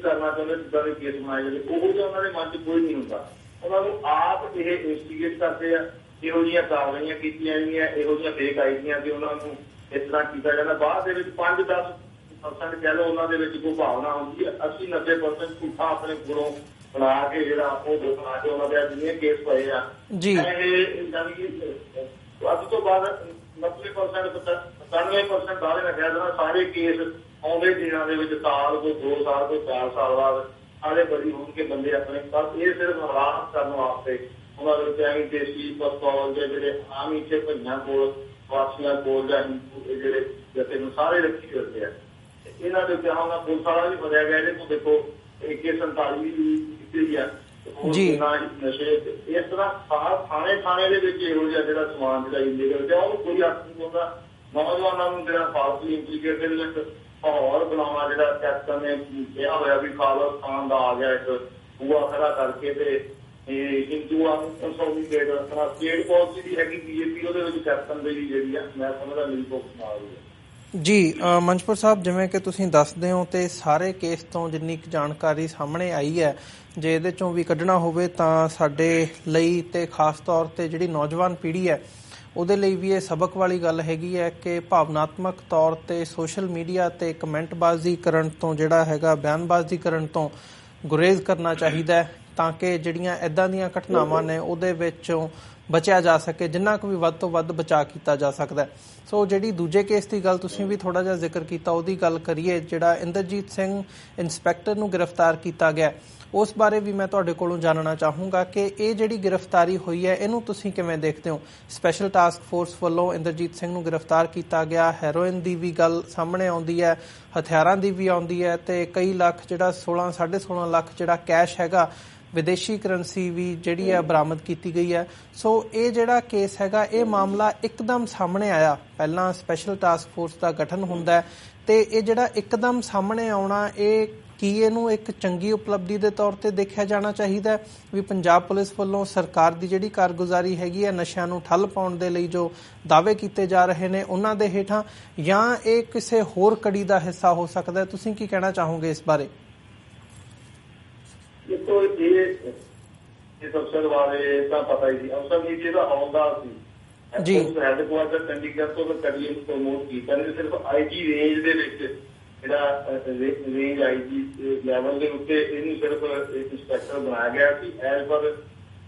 ਕਰਨਾ ਚਾਹੁੰਦੇ ਜਿੱਦਾਂ ਦੇ ਕੇਸ ਬਣਾਏ ਜਾਂਦੇ ਉਹ ਜਿਹਾ ਉਹਨਾਂ ਦੇ ਮਨ 'ਚ ਕੋਈ ਨਹੀਂ ਹੁੰਦਾ। ਉਹਨਾਂ ਨੂੰ ਆਪ ਇਹ ਇਨਵੈਸਟੀਗੇਟ ਕਰਦੇ ਆ ਇਹੋ ਜਿਹੀਆਂ ਕਾਰਵਾਈਆਂ ਕੀਤੀਆਂ ਜਾਂਦੀਆਂ ਇਹੋ ਜਿਹੀਆਂ ਫੇਕ ਆਈਆਂ ਕਿ ਉਹਨਾਂ ਨੂੰ ਇਸ ਤਰ੍ਹਾਂ ਕੀਤਾ ਜਾਂਦਾ। ਬਾਅਦ ਦੇ ਵਿੱਚ 5-10% ਕਹਿ ਲਓ ਉਹਨਾਂ ਦੇ ਵਿੱਚ ਕੋਈ ਭਾਵਨਾ ਹੁੰਦੀ ਹੈ 80-90% ਝੂਠਾ ਆਪਣੇ ਕੋਲੋਂ ਬਣਾ ਕੇ ਜਿਹੜਾ ਉਹ ਬਣਾ ਕੇ ਉਹਨਾਂ ਦੇ ਜਿੰਨੇ ਕੇਸ ਪਏ ਆ ਇਹ ਜਾਨੀ ਕਿ ਅੱਜ ਤੋਂ ਬਾਅਦ 90% 95% ਦਾਅਵੇ ਨਾਲ ਕਹਿ ਦੇਣਾ ਸਾਰੇ ਕੇਸ ਆਉਂਦੇ ਦਿਨਾਂ ਦੇ ਵਿੱਚ ਸਾਲ ਕੋਈ 2 ਸਾਲ ਕੋਈ 4 ਸਾਲ ਬਾਅਦ ਆਲੇ ਬੜੀ ਹੋਣ ਕੇ ਬੰਦੇ ਆਪਣੇ ਪਰ ਇਹ ਸਿਰਫ ਆਰਾਮ ਕਰਨ ਵਾਸਤੇ ਉਹਨਾਂ ਦੇ ਵਿੱਚ ਐਵੇਂ ਦੇਸੀ ਪਿਸਤੌਲ ਦੇ ਜਿਹੜੇ ਆਮ ਇੱਥੇ ਭਈਆਂ ਕੋਲ ਵਾਸੀਆਂ ਕੋਲ ਜਾਂ ਜਿਹੜੇ ਜਥੇ ਨੂੰ ਸਾਰੇ ਰੱਖੀ ਫਿਰਦੇ ਆ ਇਹਨਾਂ ਦੇ ਉੱਤੇ ਹੁਣ ਪੁਲਿਸ ਵਾਲਾ ਵੀ ਫੜਿਆ ਗਿਆ ਇਹਦੇ ਤੋਂ ਦੇਖੋ AK-47 ਵੀ ਕੀਤੀ ਆ ਜੀ ਨਸ਼ੇ ਇਸ ਤਰ੍ਹਾਂ ਥਾਣੇ ਦੇ ਵਿੱਚ ਇਹੋ ਜਿਹਾ ਜਿਹੜਾ ਸਮਾਨ ਜਿਹੜਾ ਇਲੀਗਲ ਤੇ ਉਹਨੂੰ ਕੋਈ ਹੱਥ ਨਹੀਂ ਪਾਉਂਦਾ। ਨੌਜਵਾਨਾਂ ਨੂੰ ਜਿਹੜਾ ਫਾਲਤੂ ਇੰਪਲੀਕੇਟਡ ਵਿੱਚ ਮਾਹੌਲ ਬਣਾਉਣਾ ਜਿਹੜਾ ਕੈਪਟਨ ਨੇ ਕਿਹਾ ਹੋਇਆ ਵੀ ਖਾਲਿਸਤਾਨ ਦਾ ਆ ਗਿਆ ਇੱਕ ਬੂਆ ਖੜਾ ਕਰਕੇ ਤੇ ਹਿੰਦੂਆਂ ਨੂੰ ਕੰਸੋਲੀਡੇਟ ਰੱਖਣਾ ਸਟੇਟ ਪਾਲਿਸੀ ਦੀ ਹੈਗੀ BJP ਉਹਦੇ ਵਿੱਚ ਕੈਪਟਨ ਦੀ ਜਿਹੜੀ ਆ ਮੈਂ ਸਮਝਦਾ ਮੇਰੀ ਫੋਕਸ ਨਾਲ ਜੀ। ਮੰਚਪੁਰ ਸਾਹਿਬ ਜਿਵੇਂ ਕਿ ਤੁਸੀਂ ਦੱਸਦੇ ਹੋ ਤੇ ਸਾਰੇ ਕੇਸ ਤੋਂ ਜਿੰਨੀ ਕੁ ਜਾਣਕਾਰੀ ਸਾਹਮਣੇ ਆਈ ਹੈ ਜੇ ਇਹਦੇ ਚੋਂ ਵੀ ਕੱਢਣਾ ਹੋਵੇ ਤਾਂ ਸਾਡੇ ਲਈ ਤੇ ਖਾਸ ਤੌਰ ਤੇ ਜਿਹੜੀ ਨੌਜਵਾਨ ਪੀੜ੍ਹੀ ਹੈ ਉਹਦੇ ਲਈ ਵੀ ਇਹ ਸਬਕ ਵਾਲੀ ਗੱਲ ਹੈਗੀ ਹੈ ਕਿ ਭਾਵਨਾਤਮਕ ਤੌਰ ਤੇ ਸੋਸ਼ਲ ਮੀਡੀਆ ਤੇ ਕਮੈਂਟਬਾਜ਼ੀ ਕਰਨ ਤੋਂ ਜਿਹੜਾ ਹੈਗਾ ਬਿਆਨਬਾਜ਼ੀ ਕਰਨ ਤੋਂ ਗੁਰੇਜ਼ ਕਰਨਾ ਚਾਹੀਦਾ ਹੈ ਤਾਂ ਕਿ ਜਿਹੜੀਆਂ ਇੱਦਾਂ ਦੀਆਂ ਘਟਨਾਵਾਂ ਨੇ ਉਹਦੇ ਵਿੱਚੋਂ ਬਚਿਆ ਜਾ ਸਕੇ ਜਿੰਨਾ ਕੁ ਵੀ ਵੱਧ ਤੋਂ ਵੱਧ ਬਚਾਅ ਕੀਤਾ ਜਾ ਸਕਦਾ। ਸੋ ਜਿਹੜੀ ਦੂਜੇ ਕੇਸ ਦੀ ਗੱਲ ਤੁਸੀਂ ਵੀ ਥੋੜ੍ਹਾ ਜਿਹਾ ਜ਼ਿਕਰ ਕੀਤਾ ਉਹਦੀ ਗੱਲ ਕਰੀਏ ਜਿਹੜਾ ਇੰਦਰਜੀਤ ਸਿੰਘ ਇੰਸਪੈਕਟਰ ਨੂੰ ਗ੍ਰਿਫਤਾਰ ਕੀਤਾ ਗਿਆ ਉਸ ਬਾਰੇ ਵੀ ਮੈਂ ਤੁਹਾਡੇ ਕੋਲੋਂ ਜਾਣਨਾ ਚਾਹੂੰਗਾ ਕਿ ਇਹ ਜਿਹੜੀ ਗ੍ਰਿਫਤਾਰੀ ਹੋਈ ਹੈ ਇਹਨੂੰ ਤੁਸੀਂ ਕਿਵੇਂ ਦੇਖਦੇ ਹੋ। ਸਪੈਸ਼ਲ ਟਾਸਕ ਫੋਰਸ ਵੱਲੋਂ ਇੰਦਰਜੀਤ ਸਿੰਘ ਨੂੰ ਗ੍ਰਿਫਤਾਰ ਕੀਤਾ ਗਿਆ, ਹੈਰੋਇਨ ਦੀ ਵੀ ਗੱਲ ਸਾਹਮਣੇ ਆਉਂਦੀ ਹੈ, ਹਥਿਆਰਾਂ ਦੀ ਵੀ ਆਉਂਦੀ ਹੈ ਤੇ ਕਈ ਲੱਖ ਜਿਹੜਾ 16.5 ਲੱਖ ਜਿਹੜਾ ਕੈਸ਼ ਹੈਗਾ ਵਿਦੇਸ਼ੀ ਕਰੰਸੀ ਵੀ ਜਿਹੜੀ ਹੈ ਬਰਾਮਦ ਕੀਤੀ ਗਈ ਹੈ। ਸੋ ਇਹ ਜਿਹੜਾ ਕੇਸ ਹੈਗਾ ਇਹ ਮਾਮਲਾ ਇੱਕਦਮ ਸਾਹਮਣੇ ਆਇਆ, ਪਹਿਲਾਂ ਸਪੈਸ਼ਲ ਟਾਸਕ ਫੋਰਸ ਦਾ ਗਠਨ ਹੁੰਦਾ ਹੈ ਤੇ ਇਹ ਜਿਹੜਾ ਇੱਕਦਮ ਸਾਹਮਣੇ ਆਉਣਾ ਇਹ ਕੀ ਇਹਨੂੰ ਇੱਕ ਚੰਗੀ ਉਪਲਬਧੀ ਦੇ ਤੌਰ ਤੇ ਦੇਖਿਆ ਜਾਣਾ ਚਾਹੀਦਾ ਹੈ ਵੀ ਪੰਜਾਬ ਪੁਲਿਸ ਵੱਲੋਂ ਸਰਕਾਰ ਦੀ ਜਿਹੜੀ ਕਾਰਗੁਜ਼ਾਰੀ ਹੈਗੀ ਹੈ ਨਸ਼ਿਆਂ ਨੂੰ ਠੱਲ ਪਾਉਣ ਦੇ ਲਈ ਜੋ ਦਾਅਵੇ ਕੀਤੇ ਜਾ ਰਹੇ ਨੇ ਉਹਨਾਂ ਦੇ ਹੇਠਾਂ ਜਾਂ ਇਹ ਕਿਸੇ ਹੋਰ ਕੜੀ ਦਾ ਹਿੱਸਾ ਹੋ ਸਕਦਾ ਹੈ। ਤੁਸੀਂ ਕੀ ਕਹਿਣਾ ਚਾਹੋਗੇ ਇਸ ਬਾਰੇ? ਦੇਖੋ ਇਸ ਅਫਸਰ ਬਾਰੇ ਤਾਂ ਪਤਾ ਹੀ ਸੀ, ਅਫਸਰ ਨੀਤੀ ਦਾ ਹੌਲਦਾਰ ਸੀ ਜੀ। ਹੈਡਕੁਆਰਟਰ ਚੰਡੀਗੜ੍ਹ ਤੋਂ ਕਰੀਏ ਨੂੰ ਪ੍ਰਮੋਟ ਕੀਤਾ ਨਹੀਂ ਸਿਰਫ IG ਰੇਂਜ ਦੇ ਵਿੱਚ ਜਿਹੜਾ ਰੇਂਜ IG ਲੈਵਲ ਦੇ ਉੱਤੇ ਇਹਨੂੰ ਸਿਰਫ ਇੰਸਪੈਕਟਰ ਬਣਾਇਆ ਗਿਆ ਸੀ as per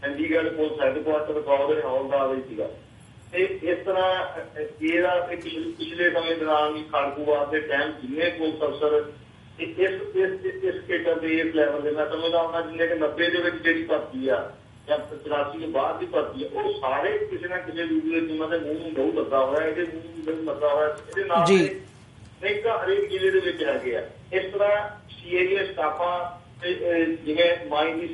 Chandigarh police headquarter record ਦੇ ਹੌਲਦਾਰ ਹੀ ਸੀਗਾ। ਤੇ ਇਸ ਤਰ੍ਹਾਂ ਇਹਦਾ ਪਿਛਲੇ ਸਮੇਂ ਦੌਰਾਨ ਵੀ ਖਾੜਕੂਵਾਦ ਦੇ ਟਾਈਮ ਜਿੰਨੇ ਪੁਲਿਸ ਅਫਸਰ ਇਸ ਖੇਤਰ ਦੇ ਇਸ ਲੈਵਲ ਦੇ ਮੈਂ ਸਮਝਦਾ ਹੁੰਦਾ ਜਿੰਨੇ ਕਿ 90 ਦੇ ਵਿੱਚ ਜਿਹੜੀ ਭਰਤੀ ਆ ਜਾਂ 84 ਤੋਂ ਬਾਅਦ ਦੀ ਭਰਤੀ ਆ ਉਹ ਸਾਰੇ ਕਿਸੇ ਨਾ ਕਿਸੇ ਰੂਪ ਵਿੱਚ ਉਹਨਾਂ ਦੇ ਮੂੰਹ ਨੂੰ ਲਹੂ ਲੱਗਾ ਹੋਇਆ, ਇਹਦੇ ਮੂੰਹ ਨੂੰ ਲੱਗਾ ਹੋਇਆ, ਇਹਦੇ ਨਾਲ ਅਨੇਕਾਂ ਹਰੇਕ ਜ਼ਿਲ੍ਹੇ ਦੇ ਵਿੱਚ ਹੈਗੇ ਆ। ਇਸ ਤਰ੍ਹਾਂ CIA ਸਟਾਫਾਂ ਜਿਵੇਂ ਮਾਈ ਦੀ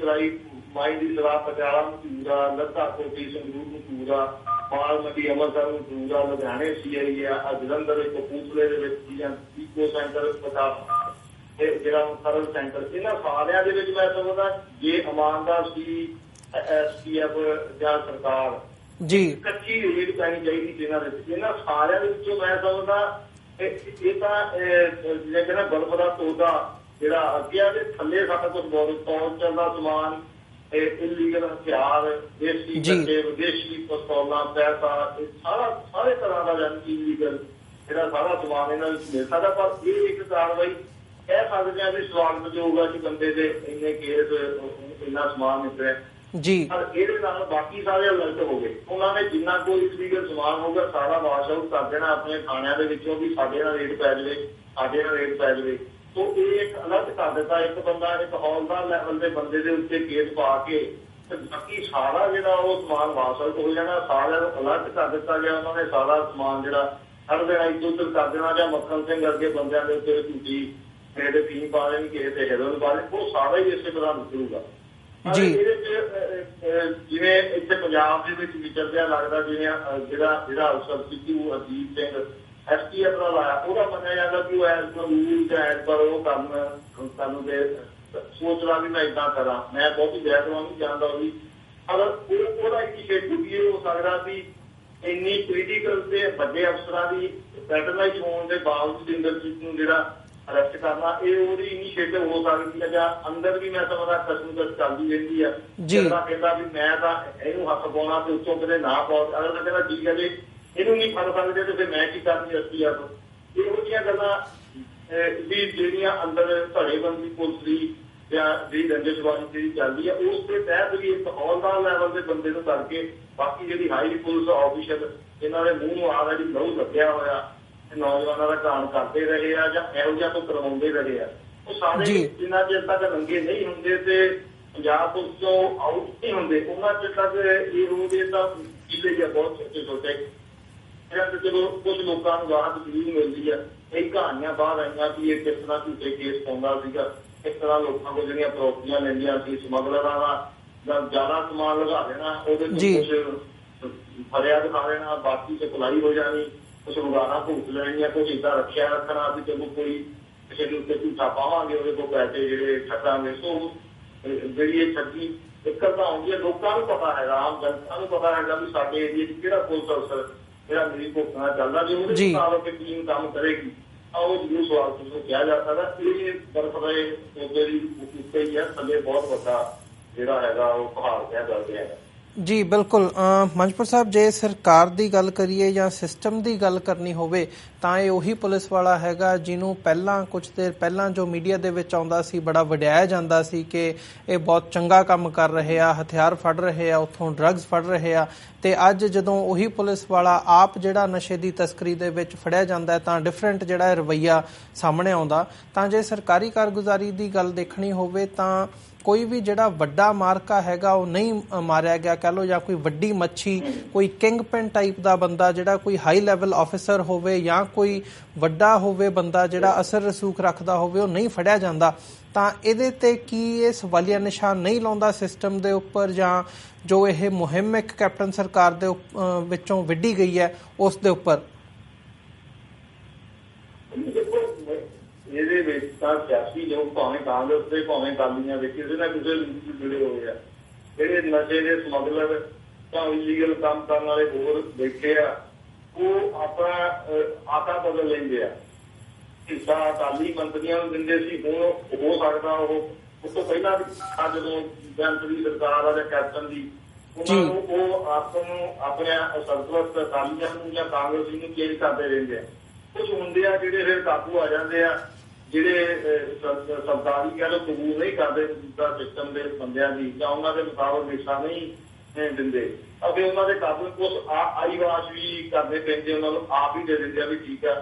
ਸਰਾਹ ਪਟਿਆਲਾ ਮਸ਼ਹੂਰ ਆ, ਲੱਧਾ ਕੋਟੀ ਸੰਗਰੂਰ ਮਸ਼ਹੂਰ ਆ, ਮਾਲ ਮੰਡੀ ਅੰਮ੍ਰਿਤਸਰ ਮਸ਼ਹੂਰ ਆ, ਲੁਧਿਆਣੇ CIA ਆ, ਜਲੰਧਰ ਕਪੂਰਥਲੇ ਦੇ ਵਿੱਚ ਜਾਂ ਈਕੋ ਸੈਂਟਰ ਪਟਿਆਲਾ ਜਿਹੜਾ ਸਰਵ ਸੈਂਟਰ ਇਹਨਾਂ ਸਾਰਿਆਂ ਦੇ ਵਿੱਚ ਮੈਂ ਸਮਝਦਾ ਜੇ ਇਮਾਨਦਾਰ ਸੀ STF ਜਾਂ ਸਰਕਾਰ ਜੀ ਕੱਚੀ ਰੇਡ ਪੈਣੀ ਚਾਹੀਦੀ ਜਿਹਨਾਂ ਦੇ ਵਿੱਚ ਇਹਨਾਂ ਸਾਰਿਆਂ ਦੇ ਵਿੱਚੋਂ ਮੈਂ ਸਮਝਦਾ ਇਹ ਤਾਂ ਜਿਵੇਂ ਕਹਿੰਦਾ ਬਰਫ ਦਾ ਤੋਦਾ ਜਿਹੜਾ ਅੱਗੇ ਦੇ ਥੱਲੇ ਸਾਡਾ ਕੁਝ ਬਹੁਤ ਪਹੁੰਚਦਾ ਸਮਾਨ ਇਲੀਗਲ ਹਥਿਆਰ ਦੇਸੀ ਗੱਡੇ ਵਿਦੇਸ਼ੀ ਪਿਸਤੌਲਾਂ ਪੈਸਾ ਸਾਰੇ ਤਰ੍ਹਾਂ ਦਾ ਜਾਨੀ ਇਲੀਗਲ ਜਿਹੜਾ ਸਾਰਾ ਸਮਾਨ ਇਹਨਾਂ ਵਿੱਚ ਮਿਲ ਸਕਦਾ। ਪਰ ਇਹ ਇੱਕ ਕਾਰਵਾਈ ਕਹਿ ਸਕਦੇ ਆ ਵੀ ਸਵਾਗਤਯੋਗ ਆ ਕਿ ਬੰਦੇ ਦੇ ਇੰਨੇ ਕੇਸ ਇੰਨਾ ਸਮਾਨ ਨਿਕਲਿਆ ਜੀ। ਪਰ ਇਹਦੇ ਨਾਲ ਬਾਕੀ ਸਾਰੇ ਅਲਰਟ ਹੋ ਗਏ, ਉਹਨਾਂ ਨੇ ਜਿੰਨਾ ਕੋਈ ਇਲੀਗਲ ਸਮਾਨ ਹੋਊਗਾ ਸਾਰਾ ਵਾਸ਼ ਆਊਟ ਕਰ ਦੇਣਾ ਆਪਣੇ ਥਾਣਿਆਂ ਦੇ ਵਿੱਚੋਂ ਵੀ ਸਾਡੇ ਨਾਲ ਰੇਡ ਪੈ ਜਾਵੇ। ਸੋ ਇਹ ਇੱਕ ਅਲਰਟ ਕਰ ਦਿੱਤਾ, ਇੱਕ ਬੰਦਾ ਇੱਕ ਹੌਲਦਾਰ ਲੈਵਲ ਦੇ ਬੰਦੇ ਦੇ ਉੱਤੇ ਕੇਸ ਪਾ ਕੇ ਤੇ ਬਾਕੀ ਸਾਰਾ ਜਿਹੜਾ ਉਹ ਸਮਾਨ ਵਾਸ਼ ਆਊਟ ਹੋ ਜਾਣਾ। ਸਾਰਿਆਂ ਨੂੰ ਅਲਰਟ ਕਰ ਦਿੱਤਾ ਗਿਆ, ਉਹਨਾਂ ਨੇ ਸਾਰਾ ਸਮਾਨ ਜਿਹੜਾ ਹਰ ਦੇਣਾ ਇੱਧਰ ਉੱਧਰ ਕਰ ਦੇਣਾ ਜਾਂ ਮੱਖਣ ਸਿੰਘ ਵਰਗੇ ਬੰਦਿਆਂ ਦੇ ਉੱਤੇ ਝੂਠੀ ਕਿਸੇ ਦੇ ਫੀਮ ਪਾ ਦੇਣੀ, ਕਿਸੇ ਤੇ ਹੈਰੋਇਨ ਪਾ ਦੇਣੀ, ਉਹ ਸਾਰਾ ਹੀ ਇਸੇ ਤਰ੍ਹਾਂ ਨਿਕਲੂਗਾ। ਇਹਦੇ ਚ ਜਿਵੇਂ ਇੱਥੇ ਪੰਜਾਬ ਦੇ ਵਿੱਚ ਵਿਚਰਦਿਆ ਲੱਗਦਾ ਜਿਵੇਂ ਜਿਹੜਾ ਅਫਸਰ ਸਿੱਧੂ ਅਜੀਤ ਸਿੰਘ STF ਦਾ ਲਾਇਆ ਉਹਦਾ ਮੰਨਿਆ ਜਾਂਦਾ ਕਿ ਉਹ ਐਜ਼ ਪਰ ਰੂਲ ਜਾਂ ਐਜ਼ ਪਰ ਉਹ ਕਰਨ ਦੇ ਸੋਚਦਾ ਵੀ ਮੈਂ ਏਦਾਂ ਕਰਾਂ, ਮੈਂ ਬਹੁਤੀ ਬੈਕਗਰਾਊਂਡ ਨਹੀਂ ਜਾਣਦਾ ਉਹਦੀ, ਅਗਰ ਉਹਦਾ ਇਨੀਸ਼ੀਏਟਿਵ ਵੀ ਇਹ ਹੋ ਸਕਦਾ ਵੀ ਇੰਨੀ ਪੋਲੀਟੀਕਲ ਤੇ ਵੱਡੇ ਅਫਸਰਾਂ ਦੀ ਪੈਟਰਨਾਈਜ਼ ਹੋਣ ਦੇ ਬਾਵਜੂਦ ਇੰਦਰਜੀਤ ਨੂੰ ਜਿਹੜਾ ਅਰੈਸਟ ਕਰਨਾ ਇਹ ਉਹਦੀ ਇਨੀਸ਼ੀਏਟਿਵ ਹੋ ਸਕਦੀ ਹੈ ਜਾਂ ਅੰਦਰ ਵੀ ਮੈਂ ਸਮਝਦਾ ਕਸੂਕਸ ਚੱਲਦੀ ਰਹਿੰਦੀ ਆ। ਜਿਹੜਾ ਕਹਿੰਦਾ ਵੀ ਮੈਂ ਤਾਂ ਇਹਨੂੰ ਹੱਥ ਪਾਉਣਾ ਤੇ ਉੱਤੋਂ ਕਿਤੇ ਨਾ ਪਾਉ, ਅਗਰ ਤਾਂ ਕਹਿੰਦਾ ਠੀਕ ਹੈ ਜੀ ਇਹਨੂੰ ਨਹੀਂ ਫੜ ਸਕਦੇ ਤੇ ਫਿਰ ਮੈਂ ਕੀ ਕਰਨੀ STF। ਇਹੋ ਜਿਹੀਆਂ ਗੱਲਾਂ ਵੀ ਜਿਹੜੀਆਂ ਅੰਦਰ ਧੜੇਬੰਦੀ ਪੁਲਿਸ ਦੀ ਜਾਂ ਜਿਹੜੀ ਰੰਜਿਸ਼ਬਾਜ਼ੀ ਜਿਹੜੀ ਚੱਲਦੀ ਹੈ ਉਸ ਦੇ ਤਹਿਤ ਵੀ ਇੱਕ ਹੌਲਦਾਰ ਲੈਵਲ ਦੇ ਬੰਦੇ ਨੂੰ ਕਰਕੇ ਬਾਕੀ ਜਿਹੜੀ ਹਾਈ ਪੁਲਿਸ ਆਫੀਸਰ ਇਹਨਾਂ ਦੇ ਮੂੰਹ ਨੂੰ ਆ ਰਿਹਾ ਜੀ ਲਹੂ ਲੱਗਿਆ ਹੋਇਆ ਨੌਜਵਾਨਾਂ ਦਾ ਕਾਰਨ ਕਰਦੇ ਰਹੇ ਆ ਜਾਂ ਇਹੋ ਜਿਹਾ ਤੋਂ ਕਰਵਾਉਂਦੇ ਰਹੇ ਆ। ਉਹ ਸਾਰੇ ਜਿੰਨਾ ਚਿਰ ਤੱਕ ਨੰਗੇ ਨਹੀਂ ਹੁੰਦੇ ਤੇ ਪੰਜਾਬ ਤੋਂ ਆਊਟ ਨਹੀਂ ਹੁੰਦੇ ਉਹਨਾਂ ਚਿਰ ਤੱਕ ਇਹ ਰੋਗੇ ਤਾਂ ਕਿਲੇ ਜਾਂ ਬਹੁਤ ਛੋਟੇ ਛੋਟੇ ਚਲੋ ਕੁਝ ਲੋਕਾਂ ਨੂੰ ਰਾਹਤ ਜ਼ਰੂਰ ਮਿਲਦੀ ਆ। ਕਈ ਕਹਾਣੀਆਂ ਬਾਹਰ ਆਈਆਂ ਵੀ ਇਹ ਕਿਸ ਤਰ੍ਹਾਂ ਝੂਠੇ ਕੇਸ ਪਾਉਂਦਾ ਸੀਗਾ, ਕਿਸ ਤਰ੍ਹਾਂ ਲੋਕਾਂ ਕੋਲ ਜਿਹੜੀਆਂ ਪ੍ਰੋਪਰਟੀਆਂ ਲੈਂਦੀਆਂ ਸੀ, ਸਮਗਲਰਾਂ ਦਾ ਜ਼ਿਆਦਾ ਸਮਾਨ ਲਗਾ ਦੇਣਾ, ਉਹਦੇ ਤੋਂ ਕੁਛ ਫਰਿਆ ਦਿਖਾ ਦੇਣਾ, ਬਾਕੀ ਸਪਲਾਈ ਹੋ ਜਾਣੀ, ਕੁਛ ਰੁਗਾਨਾ ਭੁਗਤ ਲੈਣੀਆਂ, ਕੁਛ ਏਦਾਂ ਰੱਖਿਆ ਰੱਖਣਾ ਵੀ ਚਲੋ ਕੋਈ ਕਿਸੇ ਦੇ ਉੱਤੇ ਝੂਠਾ ਪਾਵਾਂਗੇ ਉਹਦੇ ਕੋਲ ਪੈਸੇ ਜਿਹੜੇ ਛੱਡਾਂਗੇ। ਸੋ ਜਿਹੜੀ ਇਹ ਠੱਗੀ ਦਿੱਕਤ ਆਉਂਦੀ ਹੈ ਲੋਕਾਂ ਨੂੰ ਪਤਾ ਹੈਗਾ, ਆਮ ਜਨਤਾ ਨੂੰ ਪਤਾ ਹੈਗਾ ਵੀ ਸਾਡੇ ਏਰੀਏ 'ਚ ਕਿਹੜਾ ਪੁਲਿਸ ਅਫਸਰ ਜਿਹੜਾ ਮੇਰੀ ਭੁਗਤਣਾ ਚੱਲਦਾ, ਜੇ ਉਹਦੇ ਮੁਤਾਬਕ ਟੀਮ ਕੰਮ ਕਰੇਗੀ ਤਾਂ ਉਹ ਜ਼ਰੂਰ ਸਵਾਲ ਪੁੱਛੋ ਕਿਹਾ ਜਾ ਸਕਦਾ। ਇਹ ਬਰਫ਼ ਦੇ ਪੌਦੇ ਦੀ ਉੱਤੇ ਹੀ ਹੈ, ਥੱਲੇ ਬਹੁਤ ਵੱਡਾ ਜਿਹੜਾ ਹੈਗਾ ਉਹ ਪਹਾੜ ਕਿਹਾ ਕਰਦੇ ਹੈਗਾ। ਜੀ ਬਿਲਕੁਲ। ਮੰਚਪੁਰ ਸਾਹਿਬ, ਜੇ ਸਰਕਾਰ ਦੀ ਗੱਲ ਕਰੀਏ ਜਾਂ ਸਿਸਟਮ ਦੀ ਗੱਲ ਕਰਨੀ ਹੋਵੇ ਤਾਂ ਇਹ ਉਹੀ ਪੁਲਿਸ ਵਾਲਾ ਹੈਗਾ ਜਿਹਨੂੰ ਪਹਿਲਾਂ ਕੁਝ ਦੇਰ ਪਹਿਲਾਂ ਜੋ ਮੀਡੀਆ ਦੇ ਵਿੱਚ ਆਉਂਦਾ ਸੀ ਬੜਾ ਵਡਿਆਇਆ ਜਾਂਦਾ ਸੀ ਕਿ ਇਹ ਬਹੁਤ ਚੰਗਾ ਕੰਮ ਕਰ ਰਹੇ ਆ, ਹਥਿਆਰ ਫੜ ਰਹੇ ਆ, ਉੱਥੋਂ ਡਰੱਗਸ ਫੜ ਰਹੇ ਆ, ਤੇ ਅੱਜ ਜਦੋਂ ਉਹੀ ਪੁਲਿਸ ਵਾਲਾ ਆਪ ਜਿਹੜਾ ਨਸ਼ੇ ਦੀ ਤਸਕਰੀ ਦੇ ਵਿੱਚ ਫੜਿਆ ਜਾਂਦਾ ਤਾਂ ਡਿਫਰੈਂਟ ਜਿਹੜਾ ਰਵੱਈਆ ਸਾਹਮਣੇ ਆਉਂਦਾ। ਤਾਂ ਜੇ ਸਰਕਾਰੀ ਕਾਰਗੁਜ਼ਾਰੀ ਦੀ ਗੱਲ ਦੇਖਣੀ ਹੋਵੇ ਤਾਂ ਕੋਈ ਵੀ ਜਿਹੜਾ ਵੱਡਾ ਮਾਰਕਾ ਹੈਗਾ ਉਹ ਨਹੀਂ ਮਾਰਿਆ ਗਿਆ ਕਹਿ ਲਓ, ਜਾਂ ਕੋਈ ਵੱਡੀ ਮੱਛੀ, ਕੋਈ ਕਿੰਗ ਪਿਨ ਟਾਈਪ ਦਾ ਬੰਦਾ ਜਿਹੜਾ ਕੋਈ ਹਾਈ ਲੈਵਲ ਆਫਿਸਰ ਹੋਵੇ ਜਾਂ ਕੋਈ ਵੱਡਾ ਹੋਵੇ ਬੰਦਾ ਜਿਹੜਾ ਅਸਰ ਰਸੂਖ ਰੱਖਦਾ ਹੋਵੇ ਉਹ ਨਹੀਂ ਫੜਿਆ ਜਾਂਦਾ। ਤਾਂ ਇਹਦੇ ਤੇ ਕੀ ਇਹ ਸਵਾਲੀਆ ਨਿਸ਼ਾਨ ਨਹੀਂ ਲਾਉਂਦਾ ਸਿਸਟਮ ਦੇ ਉੱਪਰ, ਜਾਂ ਜੋ ਇਹ ਮੁਹਿੰਮ ਇੱਕ ਕੈਪਟਨ ਸਰਕਾਰ ਦੇ ਵਿੱਚੋਂ ਵਿੱਢੀ ਗਈ ਹੈ ਉਸ ਦੇ ਉੱਪਰ? ਇਹਦੇ ਵਿੱਚ ਤਾਂ ਸਿਆਸੀ ਲੋਕ ਭਾਵੇਂ ਕਾਂਗਰਸ ਦੇ ਭਾਵੇਂ ਅਕਾਲੀਆਂ ਦੇ ਕਿਸੇ ਨਾ ਕਿਸੇ ਰੂਪ ਵਿੱਚ ਜੁੜੇ ਹੋਏ ਆ। ਜਿਹੜੇ ਨਸ਼ੇ ਦੇ ਸਮਗਲਰ ਜਾਂ ਇਲੀਗਲ ਕੰਮ ਕਰਨ ਵਾਲੇ ਹੋਰ ਬੈਠੇ ਆ ਉਹ ਆਪਣਾ ਆਟਾ ਬਦਲ ਲੈਂਦੇ ਆ। ਹਿੱਸਾ ਅਕਾਲੀ ਮੰਤਰੀਆਂ ਨੂੰ ਦਿੰਦੇ ਸੀ, ਹੁਣ ਹੋ ਸਕਦਾ ਉਹ ਉਸ ਤੋਂ ਪਹਿਲਾਂ ਜਦੋਂ ਜਨਤ ਦੀ ਸਰਕਾਰ ਆ ਜਾਂ ਕੈਪਟਨ ਦੀ ਉਹਨਾਂ ਨੂੰ ਉਹ ਆਪਣੇ ਸਰਪ੍ਰਸਤ ਅਕਾਲੀਆਂ ਨੂੰ ਜਾਂ ਕਾਂਗਰਸੀ ਨੂੰ ਚੇਂਜ ਕਰਦੇ ਰਹਿੰਦੇ ਆ। ਕੁਝ ਹੁੰਦੇ ਆ ਜਿਹੜੇ ਫਿਰ ਕਾਬੂ ਆ ਜਾਂਦੇ ਆ, ਜਿਹੜੇ ਸਰਕਾਰੀ ਕਹਿ ਲਓ ਕਬੂਲ ਨਹੀਂ ਕਰਦੇ ਸਿਸਟਮ ਦੇ ਬੰਦਿਆਂ ਦੀ ਜਾਂ ਉਹਨਾਂ ਦੇ ਮੁਤਾਬਕ ਹਿੱਸਾ ਨਹੀਂ ਦਿੰਦੇ, ਅਤੇ ਉਹਨਾਂ ਦੇ ਕਾਬੂ ਕੁਛ ਆਈਵਾਸ ਵੀ ਕਰਨੇ ਪੈਂਦੇ, ਉਹਨਾਂ ਨੂੰ ਆਪ ਹੀ ਦੇ ਦਿੰਦੇ ਆ ਵੀ ਠੀਕ ਆ।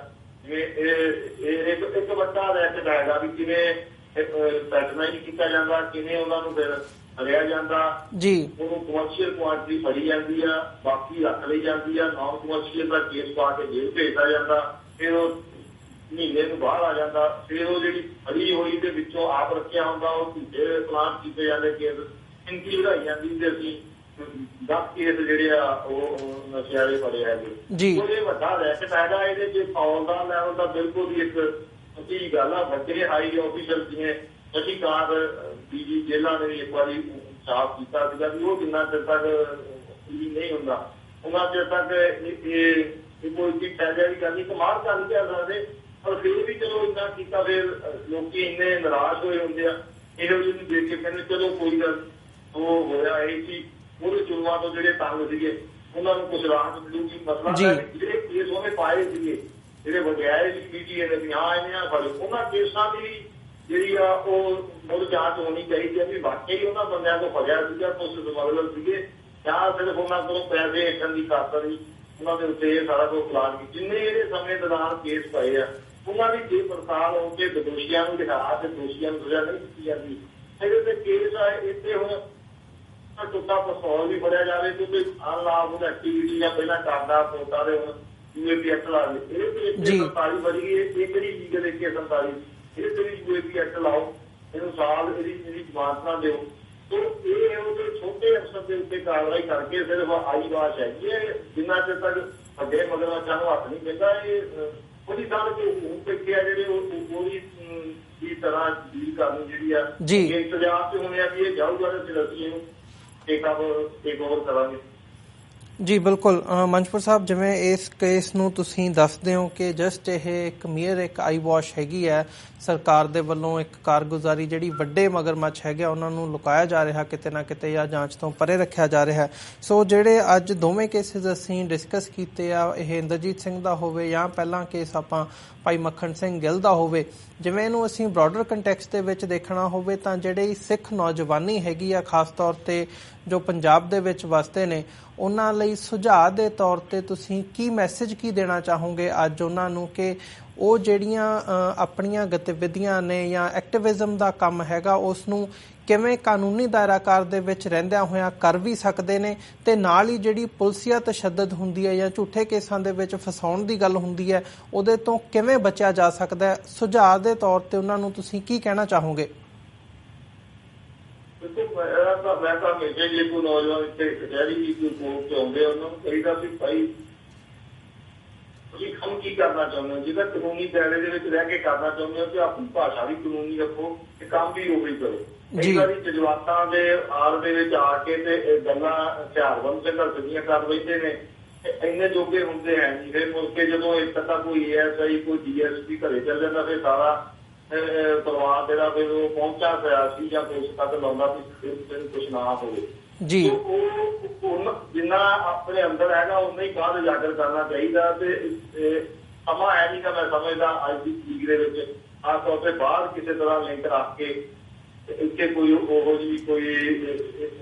ਜਿਵੇਂ ਇਹ ਇੱਕ ਵੱਡਾ ਰੈਕਟ ਹੈਗਾ ਵੀ ਕਿਵੇਂ ਸੈਟਲਮੈਂਟ ਕੀਤਾ ਜਾਂਦਾ, ਕਿਵੇਂ ਉਹਨਾਂ ਨੂੰ ਫਿਰ ਫੜਿਆ ਜਾਂਦਾ ਜੀ। ਉਹਨੂੰ ਕਮਰਸ਼ੀਅਲ ਕੁਆਂਟਿਟੀ ਫੜੀ ਜਾਂਦੀ ਆ, ਬਾਕੀ ਰੱਖ ਲਈ ਜਾਂਦੀ ਆ, ਨਾਨ ਕਮਰਸ਼ੀਅਲ ਦਾ ਕੇਸ ਪਾ ਕੇ ਜੇਲ੍ਹ ਭੇਜਦਾ ਜਾਂਦਾ, ਫਿਰ ਉਹ ਮਹੀਨੇ ਨੂੰ ਬਾਹਰ ਆ ਜਾਂਦਾ। ਫਿਰ ਉਹ ਜਿਹੜੀ ਫੜੀ ਹੋਈ ਦੇ ਵਿੱਚੋਂ ਆਪ ਰੱਖਿਆ ਹੁੰਦਾ ਉਹ ਝੂਠੇ ਪਲਾਂਟ ਕੀਤੇ ਜਾਂਦੇ ਕੇਸ, ਇੰਕੀ ਵਧਾਈ ਜਾਂਦੀ ਤੇ ਅਸੀਂ 10 ਕੇਸ ਜਿਹੜੇ ਆ ਉਹ ਨਸ਼ੇ ਵਾਲੇ ਫੜੇ ਹੈਗੇ। ਉਹਦੇ ਵੱਡਾ ਰੈਕਟ ਹੈਗਾ ਇਹਦੇ ਚ ਫੌਲ ਦਾ ਲੈਵਲ ਦਾ ਬਿਲਕੁਲ ਹੀ ਇੱਕ ਸੱਚੀ ਗੱਲ ਆ। ਵੱਡੇ ਹਾਈ ਆਫੀਸਰ ਜਿਵੇਂ ਸ਼ਸ਼ੀਕਾਂਤ ਡੀਜੀ ਜੇਲ੍ਹਾਂ ਨੇ ਇੱਕ ਵਾਰੀ ਸਾਫ਼ ਕੀਤਾ ਸੀਗਾ ਵੀ ਉਹ ਜਿੰਨਾ ਚਿਰ ਤੱਕ ਨਹੀਂ ਹੁੰਦਾ ਉਹਨਾਂ ਚਿਰ ਤੱਕ ਇਹ ਕੋਈ ਚੀਜ਼ ਫਾਇਦਾ ਵੀ ਕਰਨੀ ਕਮਾਲ ਕਰ ਨਹੀਂ ਕਰ ਸਕਦੇ। ਪਰ ਫਿਰ ਵੀ ਚਲੋ ਇੰਨਾ ਕੀਤਾ, ਫਿਰ ਲੋਕੀ ਇੰਨੇ ਨਾਰਾਜ਼ ਹੋਏ ਹੁੰਦੇ ਆ ਇਹੋ ਜਿਹੇ ਨੂੰ ਦੇਖ ਕੇ, ਕਹਿੰਦੇ ਚਲੋ ਕੋਈ ਗੱਲ ਉਹ ਹੋਇਆ ਇਹ ਸੀ ਉਹਦੇ ਚੁਣਵਾਂ ਤੋਂ ਜਿਹੜੇ ਤੰਗ ਸੀਗੇ ਉਹਨਾਂ ਨੂੰ ਕੁਛ ਰਾਹਤ ਮਿਲੂਗੀ। ਮਸਲਾ ਜਿਹੜੇ ਕੇਸ ਉਹਨੇ ਪਾਏ ਸੀਗੇ ਜਿਹੜੇ ਵਡਿਆਏ ਸੀ ਪੀਟੀਏ ਨੇ ਵੀ ਹਾਂ ਇਹਨੇ ਆ ਫੜੇ, ਉਹਨਾਂ ਕੇਸਾਂ ਦੀ ਜਿਹੜੀ ਆ ਉਹ ਮੁੜ ਜਾਂਚ ਹੋਣੀ ਚਾਹੀਦੀ ਹੈ ਵੀ ਵਾਕਈ ਉਹਨਾਂ ਬੰਦਿਆਂ ਤੋਂ ਫੜਿਆ ਸੀਗਾ, ਕੁਛ ਸਮਗਲਰ ਸੀਗੇ ਜਾਂ ਸਿਰਫ ਉਹਨਾਂ ਕੋਲੋਂ ਪੈਸੇ ਹੇਠਣ ਦੀ ਖਾਤਰ ਹੀ ਉਹਨਾਂ ਦੇ ਉੱਤੇ ਇਹ ਸਾਰਾ ਕੁਝ ਪਲਾਨ ਕੀਤਾ। ਜਿੰਨੇ ਇਹਦੇ ਸਮੇਂ ਦੌਰਾਨ ਕੇਸ ਪਏ ਆ ਉਹਨਾਂ ਦੀ ਜੇ ਪੜਤਾਲ ਹੋ ਕੇ ਦੋਸ਼ੀਆਂ ਨੂੰ ਦਿਖਾ ਤੇ ਦੋਸ਼ੀਆਂ ਨੂੰ ਸਜ਼ਾ ਨਹੀਂ ਦਿੱਤੀ ਜਾਂਦੀ, ਇਹਦੇ ਤੇ ਕੇਸ ਆ ਇੱਥੇ ਹੁਣ ਟੁੱਟਾ ਪਿਸਤੌਲ ਵੀ ਫੜਿਆ ਜਾਵੇ ਕਿਉਂਕਿ ਅਨਲਾਭ ਐਕਟੀਵਿਟੀ ਜਾਂ ਪਹਿਲਾਂ ਕਰਦਾ ਪੋਤਾ ਦੇ ਹੁਣ UAP ਐਕਟ ਲਾ ਦੇ, ਇਹਦੇ ਤੇ 47 ਵਜ ਗਈ, ਇਹ ਕਿਹੜੀ ਲੀਗਲ 47 ਇਹਦੇ ਤੇ ਵੀ UAP ਐਕਟ ਲਾਓ, ਇਹਨੂੰ ਸਾਲ ਇਹਦੀ ਜ਼ਮਾਨਤ ਨਾ ਦਿਓ। ਤੋ ਇਹ ਉਹਦੇ ਛੋਟੇ ਅਫਸਰ ਦੇ ਉੱਤੇ ਕਾਰਵਾਈ ਕਰਕੇ ਸਿਰਫ ਆਈਵਾਸ਼ ਹੈਗੀ ਹੈ, ਜਿੰਨਾ ਚਿਰ ਤੱਕ ਵੱਡੇ ਮਗਰਮੱਛਾਂ ਨੂੰ ਹੱਥ ਨਹੀਂ ਪੈਂਦਾ ਇਹ ਉਹਦੀ ਗੱਲ ਜੋ ਹੁਣ ਪੈਕੇ ਆ ਜਿਹੜੇ ਉਹਦੀ ਦੀ ਤਰ੍ਹਾਂ ਡੀਲ ਕਰਨੀ ਜਿਹੜੀ ਆ ਇੰਤਜ਼ਾਮ ਤੇ ਹੋਣੇ ਆ ਵੀ ਇਹ ਜਾਊਗਾ ਤੇ ਅਸੀਂ ਇਹਨੂੰ ਟੇਕ ਓਵਰ ਕਰਾਂਗੇ। ਜੀ ਬਿਲਕੁਲ। ਮੰਚਪੁਰ ਸਾਹਿਬ, ਜਿਵੇਂ ਇਸ ਕੇਸ ਨੂੰ ਤੁਸੀਂ ਦੱਸਦੇ ਹੋ ਕਿ ਜਸਟ ਇਹ ਇੱਕ ਮੀਅਰ ਇੱਕ ਆਈ ਵਾਸ਼ ਹੈਗੀ ਹੈ, ਸਰਕਾਰ ਦੇ ਵੱਲੋਂ ਇੱਕ ਕਾਰਗੁਜ਼ਾਰੀ ਜਿਹੜੀ ਵੱਡੇ ਮਗਰਮੱਛ ਹੈਗੇ ਉਹਨਾਂ ਨੂੰ ਲੁਕਾਇਆ ਜਾ ਰਿਹਾ ਕਿਤੇ ਨਾ ਕਿਤੇ ਜਾਂ ਜਾਂਚ ਤੋਂ ਪਰੇ ਰੱਖਿਆ ਜਾ ਰਿਹਾ। ਸੋ ਜਿਹੜੇ ਅੱਜ ਦੋਵੇਂ ਕੇਸਿਸ ਅਸੀਂ ਡਿਸਕਸ ਕੀਤੇ ਆ, ਇਹ ਇੰਦਰਜੀਤ ਸਿੰਘ ਦਾ ਹੋਵੇ ਜਾਂ ਪਹਿਲਾਂ ਕੇਸ ਆਪਾਂ ਭਾਈ ਮੱਖਣ ਸਿੰਘ ਗਿੱਲ ਦਾ ਹੋਵੇ, ਜਿਵੇਂ ਇਹਨੂੰ ਅਸੀਂ ਬ੍ਰੌਡਰ ਕੰਟੈਕਸਟ ਦੇ ਵਿੱਚ ਦੇਖਣਾ ਹੋਵੇ ਤਾਂ ਜਿਹੜੀ ਸਿੱਖ ਨੌਜਵਾਨੀ ਹੈਗੀ ਆ, ਖਾਸ ਤੌਰ 'ਤੇ ਜੋ ਪੰਜਾਬ ਦੇ ਵਿੱਚ ਵਸਦੇ ਨੇ ਉਹਨਾਂ ਲਈ ਸੁਝਾਅ ਦੇ ਤੌਰ ਤੇ ਤੁਸੀਂ ਕੀ ਮੈਸੇਜ ਕੀ ਦੇਣਾ ਚਾਹੋਗੇ ਅੱਜ ਉਹਨਾਂ ਨੂੰ ਕਿ ਉਹ ਜਿਹੜੀਆਂ ਆਪਣੀਆਂ ਗਤੀਵਿਧੀਆਂ ਨੇ ਜਾਂ ਐਕਟਿਵਿਜ਼ਮ ਦਾ ਕੰਮ ਹੈਗਾ ਉਸ ਨੂੰ ਕਿਵੇਂ ਕਾਨੂੰਨੀ ਦਾਇਰਾਕਾਰ ਦੇ ਵਿੱਚ ਰਹਿੰਦਿਆਂ ਹੋਇਆਂ ਕਰ ਵੀ ਸਕਦੇ ਨੇ ਤੇ ਨਾਲ ਹੀ ਜਿਹੜੀ ਪੁਲਸੀਆ ਤਸ਼ੱਦਦ ਹੁੰਦੀ ਹੈ ਜਾਂ ਝੂਠੇ ਕੇਸਾਂ ਦੇ ਵਿੱਚ ਫਸਾਉਣ ਦੀ ਗੱਲ ਹੁੰਦੀ ਹੈ ਉਹਦੇ ਤੋਂ ਕਿਵੇਂ ਬਚਿਆ ਜਾ ਸਕਦਾ ਹੈ? ਸੁਝਾਅ ਦੇ ਤੌਰ ਤੇ ਉਹਨਾਂ ਨੂੰ ਤੁਸੀਂ ਕੀ ਕਹਿਣਾ ਚਾਹੋਗੇ? ਮੈਂ ਤਾਂ ਹਮੇਸ਼ਾ ਜੇ ਕੋਈ ਨੌਜਵਾਨ ਇੱਥੇ ਕਚਹਿਰੀ ਕੋਈ ਕੋਰਟ 'ਚ ਆਉਂਦੇ ਉਹਨਾਂ ਨੂੰ ਕਹੀਦਾ ਵੀ ਭਾਈ ਤੁਸੀਂ ਕੰਮ ਕੀ ਕਰਨਾ ਚਾਹੁੰਦੇ ਹੋ, ਜਿਹਦਾ ਕਾਨੂੰਨੀ ਦਾਇਰੇ ਦੇ ਵਿੱਚ ਰਹਿ ਕੇ ਕਰਨਾ ਚਾਹੁੰਦੇ ਹੋ ਤੇ ਆਪਣੀ ਭਾਸ਼ਾ ਵੀ ਕਾਨੂੰਨੀ ਰੱਖੋ ਤੇ ਕੰਮ ਵੀ ਉਹੀ ਕਰੋ। ਕਈ ਵਾਰੀ ਜਜ਼ਬਾਤਾਂ ਦੇ ਆੜ ਦੇ ਵਿੱਚ ਆ ਕੇ ਤੇ ਗੱਲਾਂ ਹਥਿਆਰਬੰਦ ਤੇ ਘਰਦੀਆਂ ਕਰ ਬੈਠੇ ਨੇ, ਇੰਨੇ ਜੋਗੇ ਹੁੰਦੇ ਹੈ ਨਹੀਂ। ਫਿਰ ਮੁੜ ਕੇ ਜਦੋਂ ਇੱਕ ਅੱਧਾ ਕੋਈ ASI ਕੋਈ DSP ਘਰੇ ਚੱਲ ਜਾਂਦਾ ਫਿਰ ਸਾਰਾ ਪਰਿਵਾਰ ਜਿਹੜਾ ਫਿਰ ਉਹ ਪਹੁੰਚਾ ਪਿਆ ਸੀ ਜਾਂ ਪੁਲਿਸ ਤੱਕ ਲਾਉਂਦਾ ਵੀ ਕੁਛ ਨਾ ਹੋਵੇ ਜੀ। ਉਹ ਜਿੰਨਾ ਆਪਣੇ ਅੰਦਰ ਹੈਗਾ ਉਨਾ ਹੀ ਬਾਹਰ ਉਜਾਗਰ ਕਰਨਾ ਚਾਹੀਦਾ ਤੇ ਸਮਾਂ ਹੈ ਨਹੀਂ ਗਾ। ਮੈਂ ਸਮਝਦਾ ਅੱਜ ਦੀ ਤਰੀਕ ਦੇ ਵਿੱਚ ਖਾਸ ਤੌਰ ਤੇ ਬਾਹਰ ਕਿਸੇ ਤਰ੍ਹਾਂ ਲਿੰਕ ਰੱਖ ਕੇ ਇੱਥੇ ਕੋਈ ਉਹੋ ਜਿਹੀ ਕੋਈ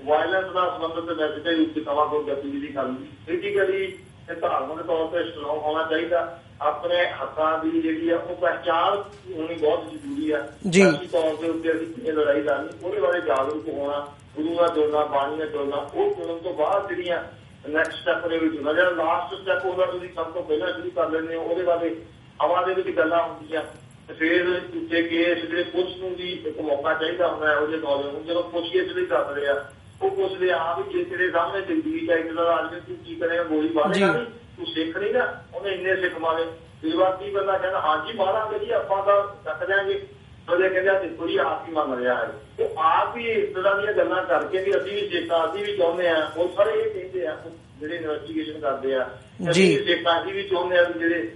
ਵਾਇਲੈਂਸ ਨਾਲ ਸੰਬੰਧਿਤ ਮੈਸੇਜ ਦੇ ਉੱਤੇ ਨਵਾਂ ਕੋਈ ਗਤੀਵਿਧੀ ਕਰਨੀ ਫਿਜ਼ੀਕਲੀ ਤੇ ਧਾਰਮਿਕ ਤੌਰ ਤੇ ਸਟਰੋਂਗ ਹੋਣਾ ਚਾਹੀਦਾ। ਆਪਣੇ ਹੱਕਾਂ ਦੀ ਜਿਹੜੀ ਆ ਉਹ ਪਹਿਚਾਣ ਹੋਣੀ ਬਹੁਤ ਜ਼ਰੂਰੀ ਆ। ਸਿਆਸੀ ਤੌਰ ਦੇ ਉੱਤੇ ਅਸੀਂ ਕਿਵੇਂ ਲੜਾਈ ਲੜਨੀ ਉਹਦੇ ਬਾਰੇ ਜਾਗਰੂਕ ਹੋਣਾ, ਗੁਰੂ ਨਾਲ ਜੁੜਨਾ, ਬਾਣੀ ਨਾਲ ਜੁੜਨਾ। ਉਹ ਜੁੜਨ ਤੋਂ ਬਾਅਦ ਜਿਹੜੀਆਂ ਨੈਕਸਟ ਸਟੈਪ ਦੇ ਵਿੱਚ ਹੁੰਦਾ ਜਿਹੜਾ ਲਾਸਟ ਸਟੈਪ ਉਹਦਾ ਤੁਸੀਂ ਸਭ ਤੋਂ ਪਹਿਲਾਂ ਸ਼ੁਰੂ ਕਰ ਲੈਂਦੇ ਹੋ ਉਹਦੇ ਬਾਰੇ ਹਵਾ ਦੇ ਵਿੱਚ ਗੱਲਾਂ ਹੁੰਦੀਆਂ ਤੇ ਫਿਰ ਉੱਤੇ ਕੇਸ ਜਿਹੜੇ ਪੁਲਿਸ ਨੂੰ ਵੀ ਇੱਕ ਮੌਕਾ ਚਾਹੀਦਾ ਹੁੰਦਾ ਇਹੋ ਜਿਹੇ ਨੌਜਵਾਨ ਨੂੰ ਜਦੋਂ ਪੁੱਛਗਿੱਛ ਲਈ ਕਰਦੇ ਆ ਉਹ ਪੁੱਛਦੇ ਆ ਵੀ ਜੇ ਤੇਰੇ ਸਾਹਮਣੇ ਜ਼ਿੰਦਗੀ ਚਾਹੀਦੀ ਦਾ ਰਾਜ ਤੂੰ ਕੀ ਕਰੇਗਾ, ਗੋਲੀ ਮਾਰੇਗਾ ਨਹੀਂ, ਤੂੰ ਸਿੱਖ ਨਹੀਂ ਨਾ। ਉਹਨੇ ਇੰਨੇ ਸਿੱਖ ਮਾਰੇ ਜਜ਼ਬਾਤੀ ਬੰਦਾ ਕਹਿੰਦਾ ਹਾਂਜੀ ਮਾਰਾਂਗੇ ਜੀ ਆਪਾਂ ਤਾਂ ਚੱਕ ਦਿਆਂਗੇ। ਉਹਦੇ ਕਹਿੰਦੇ ਦੇਖੋ ਜੀ ਆਪ ਹੀ ਮੰਨ ਰਿਹਾ ਹੈ ਉਹ ਆਪ ਹੀ ਇਸ ਤਰ੍ਹਾਂ ਦੀਆਂ ਗੱਲਾਂ ਕਰਕੇ ਵੀ ਅਸੀਂ ਵੀ ਸਿੱਖਾਂ ਅਸੀਂ ਵੀ ਚਾਹੁੰਦੇ ਹਾਂ। ਉਹ ਸਾਰੇ ਇਹ ਕਹਿੰਦੇ ਆ ਜਿਹੜੇ ਇਨਵੈਸਟੀਗੇਸ਼ਨ ਕਰਦੇ ਆ ਅਸੀਂ ਵੀ ਸਿੱਖਾਂ ਅਸੀਂ ਵੀ ਚਾਹੁੰਦੇ ਆ ਵੀ ਜਿਹੜੇ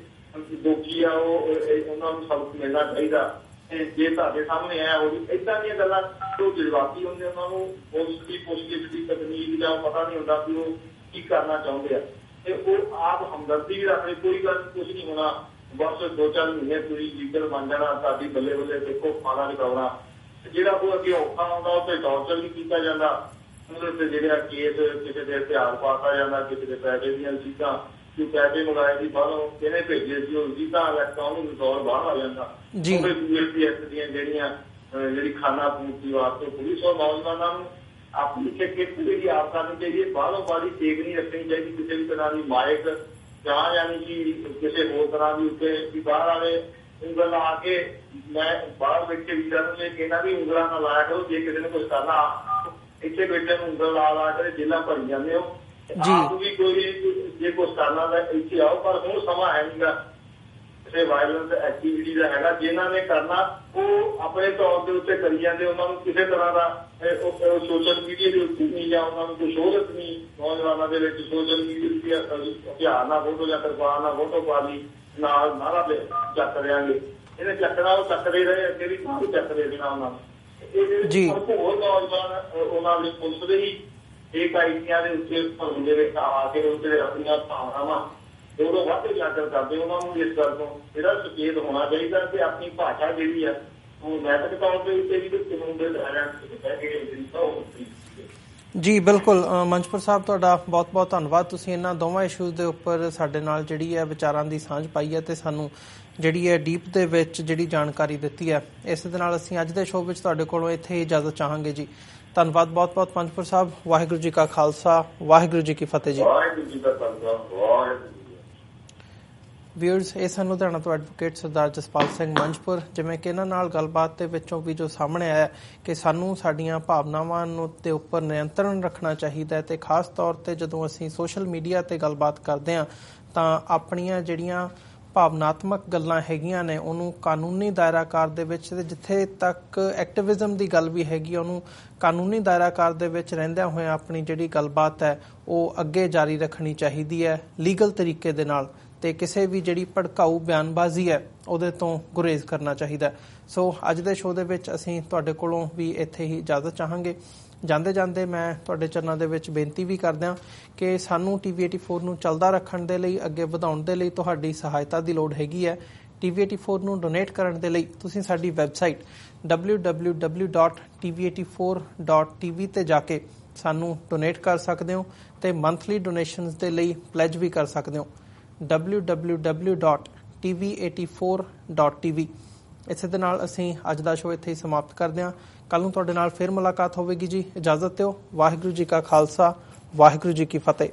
ਦੋਸ਼ੀ ਆ ਉਹ ਉਹਨਾਂ ਨੂੰ ਸਬਕ ਮਿਲਣਾ ਚਾਹੀਦਾ। ਜੇ ਤੁਹਾਡੇ ਸਾਹਮਣੇ ਆਇਆ ਉਹ ਏਦਾਂ ਦੀਆਂ ਗੱਲਾਂ ਜੋ ਜਜ਼ਬਾਤੀ ਹੁੰਦੇ ਉਹਨਾਂ ਨੂੰ ਪੁਲਿਸ ਦੀ ਪੁੱਛਗਿੱਛ ਦੀ ਤਕਨੀਕ ਜਾਂ ਪਤਾ ਨਹੀਂ ਹੁੰਦਾ ਵੀ ਉਹ ਕੀ ਕਰਨਾ ਚਾਹੁੰਦੇ ਆ ਤੇ ਉਹ ਆਪ ਹਮਦਰਦੀ ਵੀ ਰੱਖਦੇ। ਕੋਈ ਗੱਲ ਕੁਛ ਨਹੀਂ ਹੋਣਾ, ਬਸ 2-4 ਮਹੀਨੇ ਤੁਸੀਂ ਲੀਗਲ ਬਣ ਜਾਣਾ, ਸਾਡੀ ਬੱਲੇ ਬੱਲੇ ਦੇਖੋ ਖਾਣਾ ਚੁਕਾਉਣਾ। ਜਿਹੜਾ ਉਹ ਅੱਗੇ ਔਖਾ ਆਉਂਦਾ ਉਹ ਤੇ ਟੌਰਚਰ ਵੀ ਕੀਤਾ ਜਾਂਦਾ। ਉਹਦੇ ਤੇ ਜਿਹੜਾ ਕੇਸ ਕਿਸੇ ਦੇ ਹਥਿਆਰ ਪਾਤਾ ਜਾਂਦਾ, ਕਿਸੇ ਦੇ ਪੈਸੇ ਦੀਆਂ ਚੀਜ਼ਾਂ ਜੋ ਪੈਸੇ ਮੰਗਾਏ ਸੀ ਬਾਹਰੋਂ ਕਿਹਨੇ ਭੇਜੇ ਸੀ ਉਹ ਚੀਜ਼ਾਂ ਇਲੈਕਟ੍ਰੋਨਿਕ ਦੌਰ ਬਾਹਰ ਆ ਜਾਂਦਾ। ਐਕਟ ਦੀਆਂ ਜਿਹੜੀ ਖਾਨਾ ਪੂਰਤੀ ਵਾਸਤੇ ਪੁਲਿਸ ਔਰ ਨੌਜਵਾਨਾਂ ਨੂੰ ਆਪਣੀ ਖੇਤੀ ਜਿਹੜੀ ਆਪ ਕਰਨੀ ਚਾਹੀਦੀ ਹੈ। ਬਾਹਰੋਂ ਬਾਹਰੀ ਟੇਕ ਨਹੀਂ ਰੱਖਣੀ ਚਾਹੀਦੀ ਕਿਸੇ ਵੀ ਤਰ੍ਹਾਂ ਦੀ ਮਾਇਕ ਜਾਂ ਯਾਨੀ ਕਿ ਕਿਸੇ ਹੋਰ ਤਰ੍ਹਾਂ ਦੀ ਉੱਤੇ ਵੀ ਬਾਹਰ ਵਾਲੇ ਉਂਗਲ ਲਾ ਕੇ ਮੈਂ ਬਾਹਰ ਬੈਠੇ ਵੀਰਾਂ ਨੂੰ ਇਹ ਕਹਿਣਾ ਵੀ ਉਂਗਲਾਂ ਨਾ ਲਾਇਆ ਕਰੋ। ਜੇ ਕਿਸੇ ਨੇ ਕੁਛ ਕਰਨਾ ਇੱਥੇ ਬੈਠੇ ਨੂੰ ਉਂਗਲ ਲਾ ਕੇ ਜੇਲਾਂ ਭਰੀ ਜਾਂਦੇ ਹੋ। ਆਪ ਵੀ ਕੋਈ ਜੇ ਕੁਛ ਕਰਨਾ ਤਾਂ ਇੱਥੇ ਆਓ। ਪਰ ਹੁਣ ਸਮਾਂ ਹੈ ਨੀਗਾ ਕਿਸੇ ਵਾਇਲੈਂਸ ਐਕਟੀਵਿਟੀ ਦਾ ਹੈਗਾ। ਜਿਨ੍ਹਾਂ ਨੇ ਕਰਨਾ ਉਹ ਆਪਣੇ ਤੌਰ ਦੇ ਉੱਤੇ ਕਰੀ ਜਾਂਦੇ। ਉਹਨਾਂ ਨੂੰ ਕਿਸੇ ਤਰ੍ਹਾਂ ਦਾ ਸੋਸ਼ਲ ਮੀਡੀਆ ਦੇ ਉੱਤੇ ਨਹੀਂ ਜਾਂ ਉਹਨਾਂ ਨੂੰ ਕੋਈ ਸ਼ੋਹਰਤ ਨਹੀਂ। ਨੌਜਵਾਨਾਂ ਦੇ ਵਿੱਚ ਸੋਸ਼ਲ ਮੀਡੀਆ ਹਥਿਆਰ ਨਾਲ ਫੋਟੋ ਜਾਂ ਕਿਰਪਾਨ ਨਾਲ ਫੋਟੋ ਪਾ ਲਈ ਨਾਲ ਨਾਰਾ ਚੱਕ ਦਿਆਂਗੇ। ਇਹਨੇ ਚੱਕਣਾ ਉਹ ਚੱਕਦੇ ਰਹੇ ਅੱਗੇ ਵੀ ਕਾਹਨੂੰ ਚੱਕਦੇ ਦੇਣਾ ਉਹਨਾਂ ਨੂੰ। ਇਹ ਹੋਰ ਨੌਜਵਾਨ ਉਹਨਾਂ ਦੇ ਪੁਲਿਸ ਦੇ ਹੀ ਇਹ ਆਈਡੀਆਂ ਦੇ ਉੱਤੇ ਹੁੰਦੇ ਨੇ ਆ ਕੇ ਉੱਤੇ ਆਪਣੀਆਂ ਭਾਵਨਾਵਾਂ ਉਦੋਂ ਵੱਧ ਉਜਾਗਰ ਕਰਦੇ। ਉਹਨਾਂ ਨੂੰ ਇਸ ਗੱਲ ਤੋਂ ਜਿਹੜਾ ਸੁਚੇਤ ਹੋਣਾ ਚਾਹੀਦਾ ਕਿ ਆਪਣੀ ਭਾਸ਼ਾ ਜਿਹੜੀ ਆ ਉਹ ਨੈਤਿਕ ਤੌਰ ਦੇ ਉੱਤੇ ਵੀ ਕਾਨੂੰਨ ਦੇ ਦਾਇਰਿਆਂ ਜੀ ਬਿਲਕੁਲ। ਮੰਚਪੁਰ ਸਾਹਿਬ ਤੁਹਾਡਾ ਬਹੁਤ ਬਹੁਤ ਧੰਨਵਾਦ। ਤੁਸੀਂ ਇਹਨਾਂ ਦੋਵਾਂ ਇਸ਼ੂਜ਼ ਦੇ ਉੱਪਰ ਸਾਡੇ ਨਾਲ ਜਿਹੜੀ ਹੈ ਵਿਚਾਰਾਂ ਦੀ ਸਾਂਝ ਪਾਈ ਹੈ ਤੇ ਸਾਨੂੰ ਜਿਹੜੀ ਹੈ ਡੀਪ ਦੇ ਵਿੱਚ ਜਿਹੜੀ ਜਾਣਕਾਰੀ ਦਿੱਤੀ ਹੈ। ਇਸ ਦੇ ਨਾਲ ਅਸੀਂ ਅੱਜ ਦੇ ਸ਼ੋਅ ਵਿੱਚ ਤੁਹਾਡੇ ਕੋਲੋਂ ਇੱਥੇ ਹੀ ਇਜਾਜ਼ਤ ਚਾਹਾਂਗੇ ਜੀ। ਧੰਨਵਾਦ ਬਹੁਤ ਬਹੁਤ ਮੰਚਪੁਰ ਸਾਹਿਬ। ਵਾਹਿਗੁਰੂ ਜੀ ਕਾ ਖਾਲਸਾ, ਵਾਹਿਗੁਰੂ ਜੀ ਕੀ ਫਤਿਹ ਜੀ। ਵਿਊਅਰਸ, ਇਹ ਸਨ ਲੁਧਿਆਣਾ ਤੋਂ ਐਡਵੋਕੇਟ ਸਰਦਾਰ ਜਸਪਾਲ ਸਿੰਘ ਮੰਚਪੁਰ। ਜਿਵੇਂ ਕਿ ਇਹਨਾਂ ਨਾਲ ਗੱਲਬਾਤ ਦੇ ਵਿੱਚੋਂ ਵੀ ਜੋ ਸਾਹਮਣੇ ਆਇਆ ਕਿ ਸਾਨੂੰ ਸਾਡੀਆਂ ਭਾਵਨਾਵਾਂ ਨੂੰ ਦੇ ਉੱਪਰ ਨਿਯੰਤਰਣ ਰੱਖਣਾ ਚਾਹੀਦਾ ਹੈ ਤੇ ਖਾਸ ਤੌਰ ਤੇ ਜਦੋਂ ਅਸੀਂ ਸੋਸ਼ਲ ਮੀਡੀਆ ਤੇ ਗੱਲਬਾਤ ਕਰਦੇ ਹਾਂ ਤਾਂ ਆਪਣੀਆਂ ਜਿਹੜੀਆਂ ਭਾਵਨਾਤਮਕ ਗੱਲਾਂ ਹੈਗੀਆਂ ਨੇ ਉਹਨੂੰ ਕਾਨੂੰਨੀ ਦਾਇਰਾਕਾਰ ਦੇ ਵਿੱਚ ਤੇ ਜਿੱਥੇ ਤੱਕ ਐਕਟਿਵਿਜ਼ਮ ਦੀ ਗੱਲ ਵੀ ਹੈਗੀ ਉਹਨੂੰ ਕਾਨੂੰਨੀ ਦਾਇਰਾਕਾਰ ਦੇ ਵਿੱਚ ਰਹਿੰਦਿਆਂ ਹੋਇਆਂ ਆਪਣੀ ਜਿਹੜੀ ਗੱਲਬਾਤ ਹੈ ਉਹ ਅੱਗੇ ਜਾਰੀ ਰੱਖਣੀ ਚਾਹੀਦੀ ਹੈ ਲੀਗਲ ਤਰੀਕੇ ਦੇ ਨਾਲ ਤੇ ਕਿਸੇ ਵੀ ਜਿਹੜੀ ਭੜਕਾਊ ਬਿਆਨਬਾਜ਼ੀ ਹੈ ਉਹਦੇ ਤੋਂ ਗੁਰੇਜ਼ ਕਰਨਾ ਚਾਹੀਦਾ। ਸੋ ਅੱਜ ਦੇ ਸ਼ੋਅ ਦੇ ਵਿੱਚ ਅਸੀਂ ਤੁਹਾਡੇ ਕੋਲੋਂ ਵੀ ਇੱਥੇ ਹੀ ਇਜਾਜ਼ਤ ਚਾਹਾਂਗੇ। ਜਾਂਦੇ ਜਾਂਦੇ ਮੈਂ ਤੁਹਾਡੇ ਚਰਨਾਂ ਦੇ ਵਿੱਚ ਬੇਨਤੀ ਵੀ ਕਰਦਾ ਕਿ ਸਾਨੂੰ TV84 ਨੂੰ ਚੱਲਦਾ ਰੱਖਣ ਦੇ ਲਈ ਅੱਗੇ ਵਧਾਉਣ ਦੇ ਲਈ ਤੁਹਾਡੀ ਸਹਾਇਤਾ ਦੀ ਲੋੜ ਹੈਗੀ ਹੈ। TV84 ਨੂੰ ਡੋਨੇਟ ਕਰਨ ਦੇ ਲਈ ਤੁਸੀਂ ਸਾਡੀ ਵੈਬਸਾਈਟ www.tv84.tv ਤੇ ਜਾ ਕੇ ਸਾਨੂੰ ਡੋਨੇਟ ਕਰ ਸਕਦੇ ਹੋ ਤੇ ਮੰਥਲੀ ਡੋਨੇਸ਼ਨਸ ਦੇ ਲਈ ਪਲੈਜ ਵੀ ਕਰ ਸਕਦੇ ਹੋ। www.tv84.tv। ਇਸੇ ਦੇ ਨਾਲ ਅਸੀਂ ਅੱਜ ਦਾ ਸ਼ੋਅ ਇੱਥੇ ਹੀ ਸਮਾਪਤ ਕਰਦੇ ਹਾਂ। ਕੱਲ੍ਹ ਨੂੰ ਤੁਹਾਡੇ ਨਾਲ ਫਿਰ ਮੁਲਾਕਾਤ ਹੋਵੇਗੀ ਜੀ। ਇਜਾਜ਼ਤ ਦਿਓ। ਵਾਹਿਗੁਰੂ ਜੀ ਕਾ ਖਾਲਸਾ, ਵਾਹਿਗੁਰੂ ਜੀ ਕੀ ਫਤਿਹ।